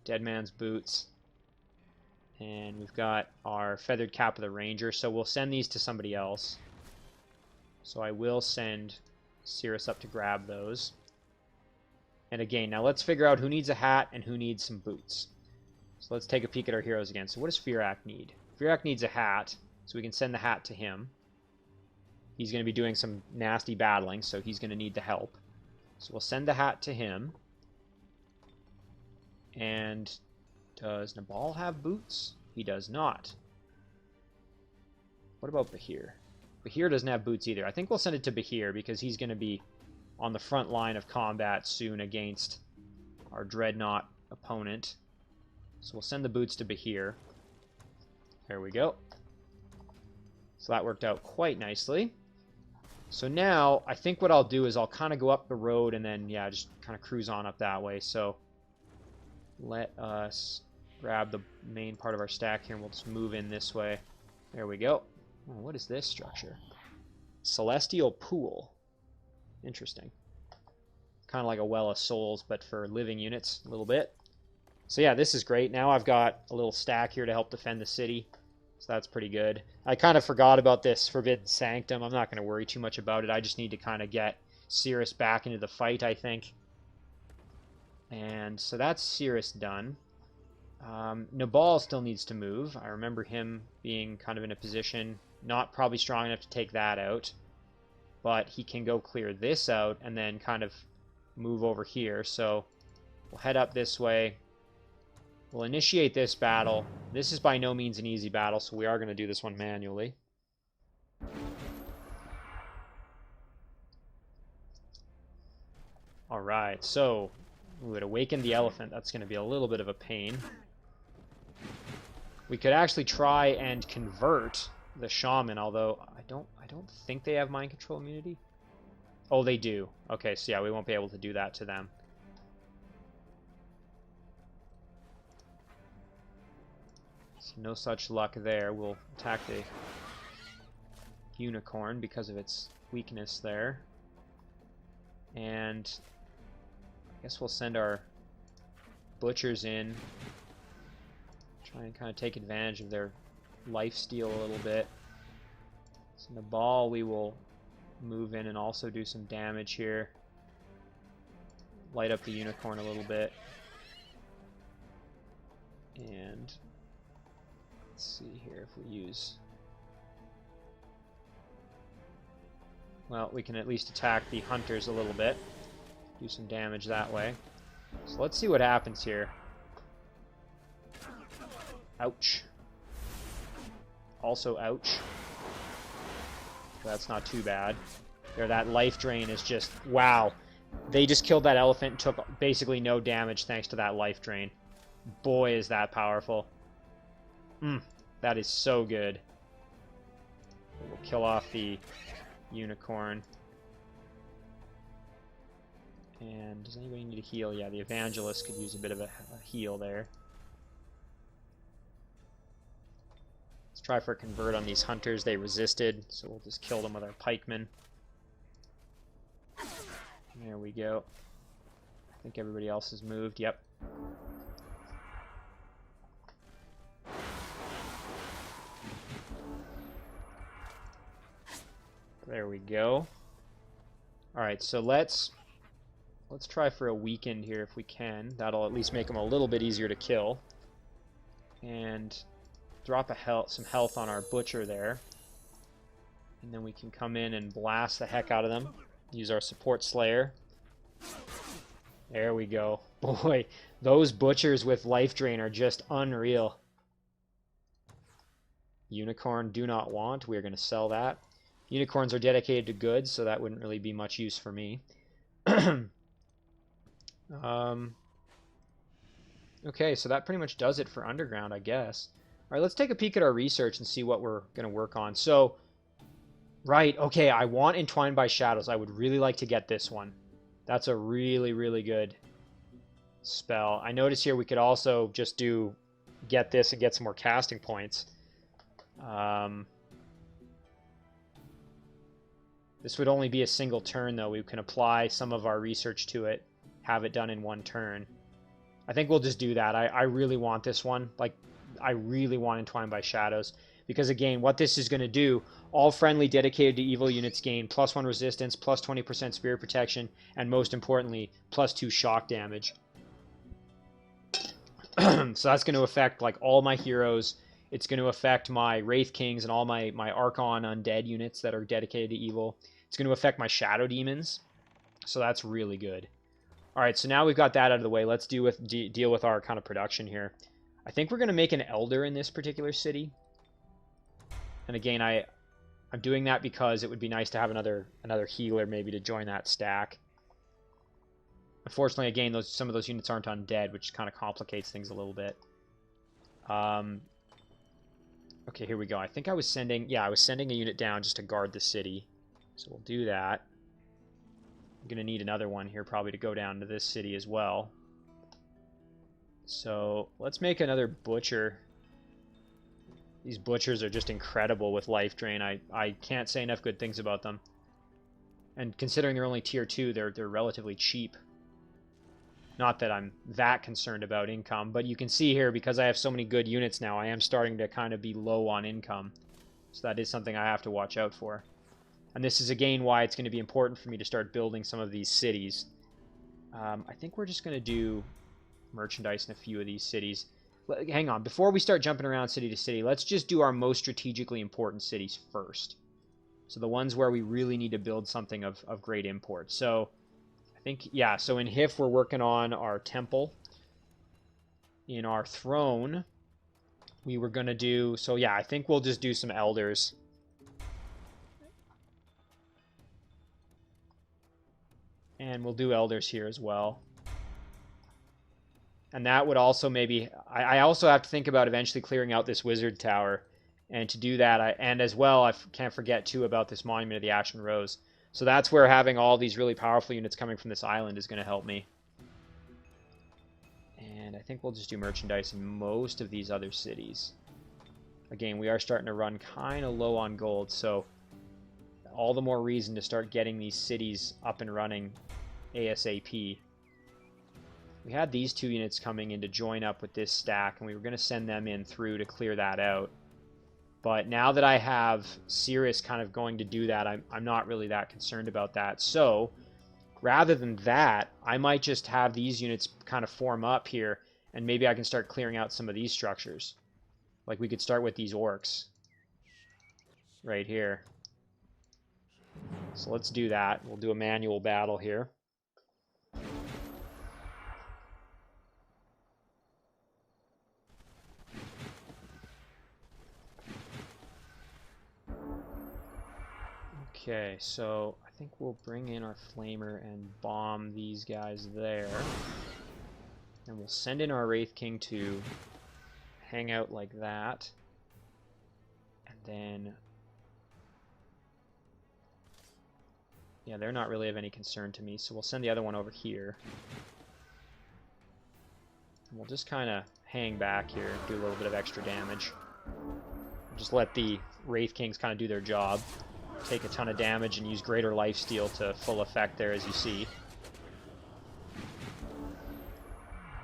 Dead Man's Boots? And we've got our Feathered Cap of the Ranger, so we'll send these to somebody else. So I will send Cirrus up to grab those. And again, now let's figure out who needs a hat and who needs some boots. So let's take a peek at our heroes again. So what does Firak need? Firak needs a hat, so we can send the hat to him. He's going to be doing some nasty battling, so he's going to need the help. So we'll send the hat to him. And does Nabal have boots? He does not. What about Bahir? Bahir doesn't have boots either. I think we'll send it to Bahir because he's going to be on the front line of combat soon against our Dreadnought opponent. So we'll send the boots to Bahir. There we go. So that worked out quite nicely. So now, I think what I'll do is I'll kind of go up the road and then, yeah, just kind of cruise on up that way. So let us grab the main part of our stack here and we'll just move in this way. There we go. Oh, what is this structure? Celestial Pool. Interesting. Kind of like a Well of Souls, but for living units a little bit. So yeah, this is great. Now I've got a little stack here to help defend the city. So that's pretty good. I kind of forgot about this Forbidden Sanctum. I'm not going to worry too much about it. I just need to kind of get Cirrus back into the fight, I think. And so that's Cirrus done. Nabal still needs to move. I remember him being kind of in a position, not probably strong enough to take that out. But he can go clear this out and then kind of move over here. So we'll head up this way. We'll initiate this battle. This is by no means an easy battle, so we are going to do this one manually. Alright, so we would awaken the elephant. That's going to be a little bit of a pain. We could actually try and convert the shaman, although I don't think they have mind control immunity. Oh, they do. Okay, so yeah, we won't be able to do that to them. So no such luck there. We'll attack the unicorn because of its weakness there. And I guess we'll send our butchers in. Try and kind of take advantage of their lifesteal a little bit. So in the ball, we will move in and also do some damage here. Light up the unicorn a little bit. And let's see here if we use... Well, we can at least attack the hunters a little bit. Do some damage that way. So let's see what happens here. Ouch. Also ouch. That's not too bad. There, that life drain is just... Wow. They just killed that elephant and took basically no damage thanks to that life drain. Boy, is that powerful. That is so good. We'll kill off the unicorn. And does anybody need a heal? Yeah, the evangelist could use a bit of a heal there. Let's try for a convert on these hunters. They resisted, so we'll just kill them with our pikemen. There we go. I think everybody else has moved. Yep. There we go. Alright, so let's try for a weakened here if we can. That'll at least make them a little bit easier to kill. And drop some health on our butcher there. And then we can come in and blast the heck out of them. Use our support slayer. There we go. Boy, those butchers with life drain are just unreal. Unicorn do not want. We're going to sell that. Unicorns are dedicated to goods, so that wouldn't really be much use for me. Okay, so that pretty much does it for Underground, I guess. All right, let's take a peek at our research and see what we're going to work on. So, right, okay, I want Entwined by Shadows. I would really like to get this one. That's a really, really good spell. I notice here we could also just get this and get some more casting points. This would only be a single turn, though. We can apply some of our research to it, have it done in one turn. I think we'll just do that. I really want this one. Like, I really want Entwined by Shadows. Because, again, what this is going to do, all friendly dedicated to evil units gain +1 resistance, +20% spirit protection, and most importantly, +2 shock damage. So that's going to affect, like, all my heroes. It's going to affect my Wraith Kings and all my Archon Undead units that are dedicated to evil. It's going to affect my Shadow Demons. So that's really good. Alright, so now we've got that out of the way. Let's deal with our kind of production here. I think we're going to make an Elder in this particular city. And again, I'm doing that because it would be nice to have another healer maybe to join that stack. Unfortunately, again, some of those units aren't undead, which kind of complicates things a little bit. Okay, here we go. I think I was sending a unit down just to guard the city. So we'll do that. I'm going to need another one here probably to go down to this city as well. So let's make another butcher. These butchers are just incredible with life drain. I can't say enough good things about them. And considering they're only tier 2, they're relatively cheap. Not that I'm that concerned about income, but you can see here, because I have so many good units now, I am starting to kind of be low on income. So that is something I have to watch out for. And this is, again, why it's going to be important for me to start building some of these cities. I think we're just going to do merchandise in a few of these cities. Hang on. Before we start jumping around city to city, let's just do our most strategically important cities first. So the ones where we really need to build something of great import. So I think, yeah, so in HIF we're working on our temple. In our throne, we were going to do... So yeah, I think we'll just do some elders. And we'll do elders here as well. And that would also maybe... I also have to think about eventually clearing out this wizard tower And to do that, and as well, I can't forget too about this Monument of the Ashen Rose. So that's where having all these really powerful units coming from this island is going to help me. And I think we'll just do merchandise in most of these other cities. Again, we are starting to run kind of low on gold, so all the more reason to start getting these cities up and running ASAP. We had these 2 units coming in to join up with this stack, and we were going to send them in through to clear that out. But now that I have Cirrus kind of going to do that, I'm not really that concerned about that. So, rather than that, I might just have these units kind of form up here, and maybe I can start clearing out some of these structures. Like we could start with these orcs right here. So let's do that. We'll do a manual battle here. Okay, so I think we'll bring in our Flamer and bomb these guys there. And we'll send in our Wraith King to hang out like that. And then... yeah, they're not really of any concern to me, so we'll send the other one over here. And we'll just kind of hang back here and do a little bit of extra damage. Just let the Wraith Kings kind of do their job. Take a ton of damage and use greater lifesteal to full effect there, as you see.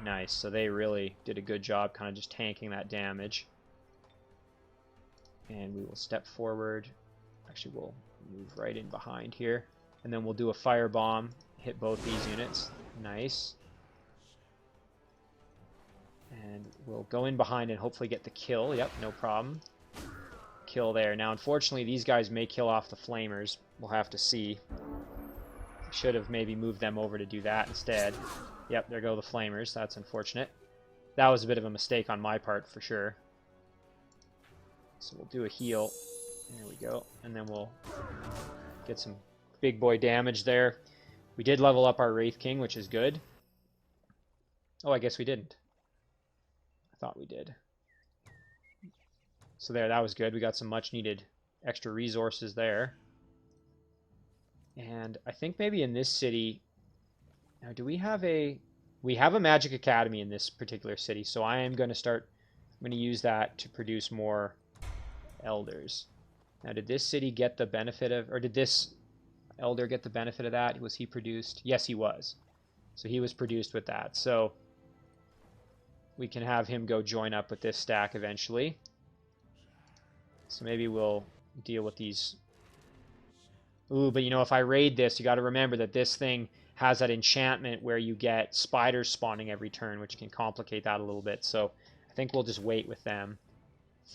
Nice, so they really did a good job kind of just tanking that damage. And we will step forward. Actually, we'll move right in behind here. And then we'll do a firebomb, hit both these units. Nice. And we'll go in behind and hopefully get the kill. Yep, no problem. Kill there. Now, unfortunately, these guys may kill off the Flamers. We'll have to see. Should have maybe moved them over to do that instead. Yep, there go the Flamers. That's unfortunate. That was a bit of a mistake on my part, for sure. So we'll do a heal. There we go. And then we'll get some big boy damage there. We did level up our Wraith King, which is good. Oh, I guess we didn't. I thought we did. So there, that was good. We got some much needed extra resources there. And I think maybe in this city... now, do we have a... we have a Magic Academy in this particular city, so I am going to start... I'm going to use that to produce more elders. Now, did this city get the benefit of... or did this elder get the benefit of that? Was he produced? Yes, he was. So he was produced with that. So we can have him go join up with this stack eventually. So maybe we'll deal with these. Ooh, but you know, if I raid this, you got to remember that this thing has that enchantment where you get spiders spawning every turn, which can complicate that a little bit. So I think we'll just wait with them.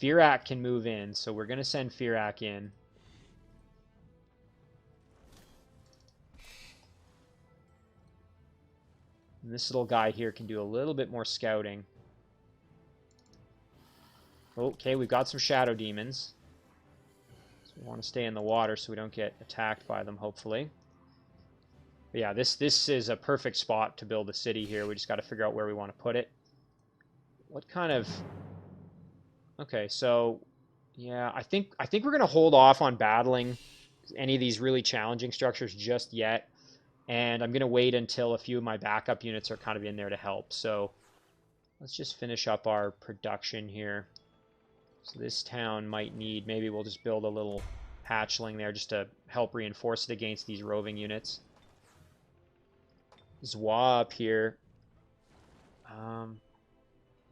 Firak can move in, so we're going to send Firak in. And this little guy here can do a little bit more scouting. Okay, we've got some shadow demons. So we want to stay in the water so we don't get attacked by them, hopefully. But yeah, this is a perfect spot to build a city here. We just got to figure out where we want to put it. What kind of... okay, so... yeah, I think we're going to hold off on battling any of these really challenging structures just yet. And I'm going to wait until a few of my backup units are kind of in there to help. So let's just finish up our production here. So this town might need, maybe we'll just build a little hatchling there just to help reinforce it against these roving units. Zwa up here.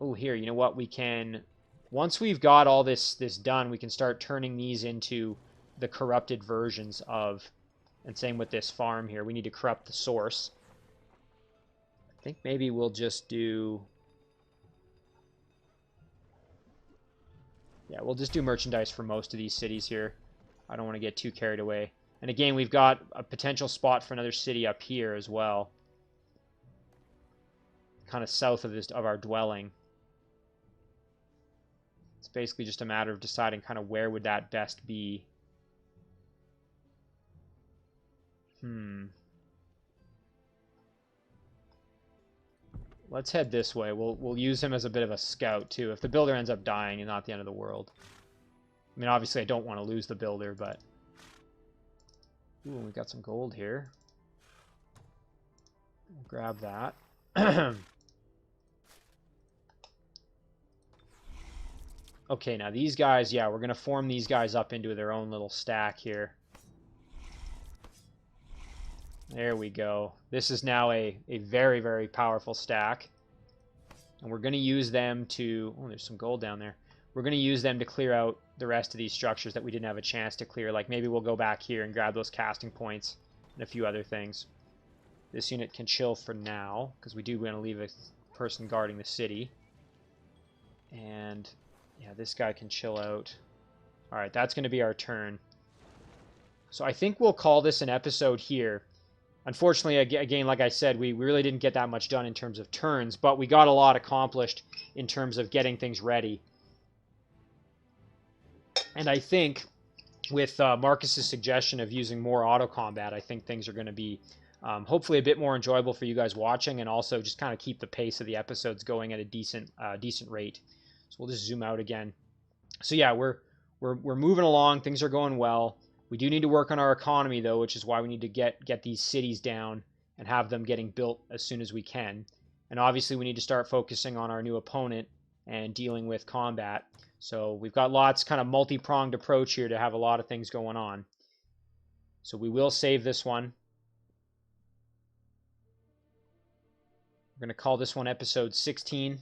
Oh, here, you know what? We can, once we've got all this done, we can start turning these into the corrupted versions of, and same with this farm here. We need to corrupt the source. I think maybe we'll just do... yeah, we'll just do merchandise for most of these cities here. I don't want to get too carried away. And again, we've got a potential spot for another city up here as well. Kind of south of this, of our dwelling. It's basically just a matter of deciding kind of where would that best be. Let's head this way. We'll use him as a bit of a scout too. If the builder ends up dying, it's not the end of the world. I mean, obviously I don't want to lose the builder, but... Ooh, we got some gold here. We'll grab that. Okay, now these guys, yeah, we're going to form these guys up into their own little stack here. There we go. This is now a very, very powerful stack. And we're going to use them to... Oh, there's some gold down there. We're going to use them to clear out the rest of these structures that we didn't have a chance to clear. Like, maybe we'll go back here and grab those casting points and a few other things. This unit can chill for now, because we do want to leave a person guarding the city. And, yeah, this guy can chill out. Alright, that's going to be our turn. So I think we'll call this an episode here. Unfortunately, again, like I said, we really didn't get that much done in terms of turns, but we got a lot accomplished in terms of getting things ready. And I think with Marcus's suggestion of using more auto combat, I think things are going to be hopefully a bit more enjoyable for you guys watching, and also just kind of keep the pace of the episodes going at a decent rate. So we'll just zoom out again. So yeah, we're moving along. Things are going well. We do need to work on our economy, though, which is why we need to get these cities down and have them getting built as soon as we can. And obviously, we need to start focusing on our new opponent and dealing with combat. So we've got lots kind of multi-pronged approach here to have a lot of things going on. So we will save this one. We're going to call this one episode 16.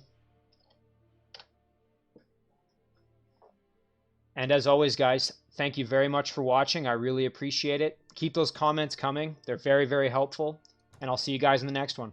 And as always, guys, thank you very much for watching. I really appreciate it. Keep those comments coming. They're very, very helpful. And I'll see you guys in the next one.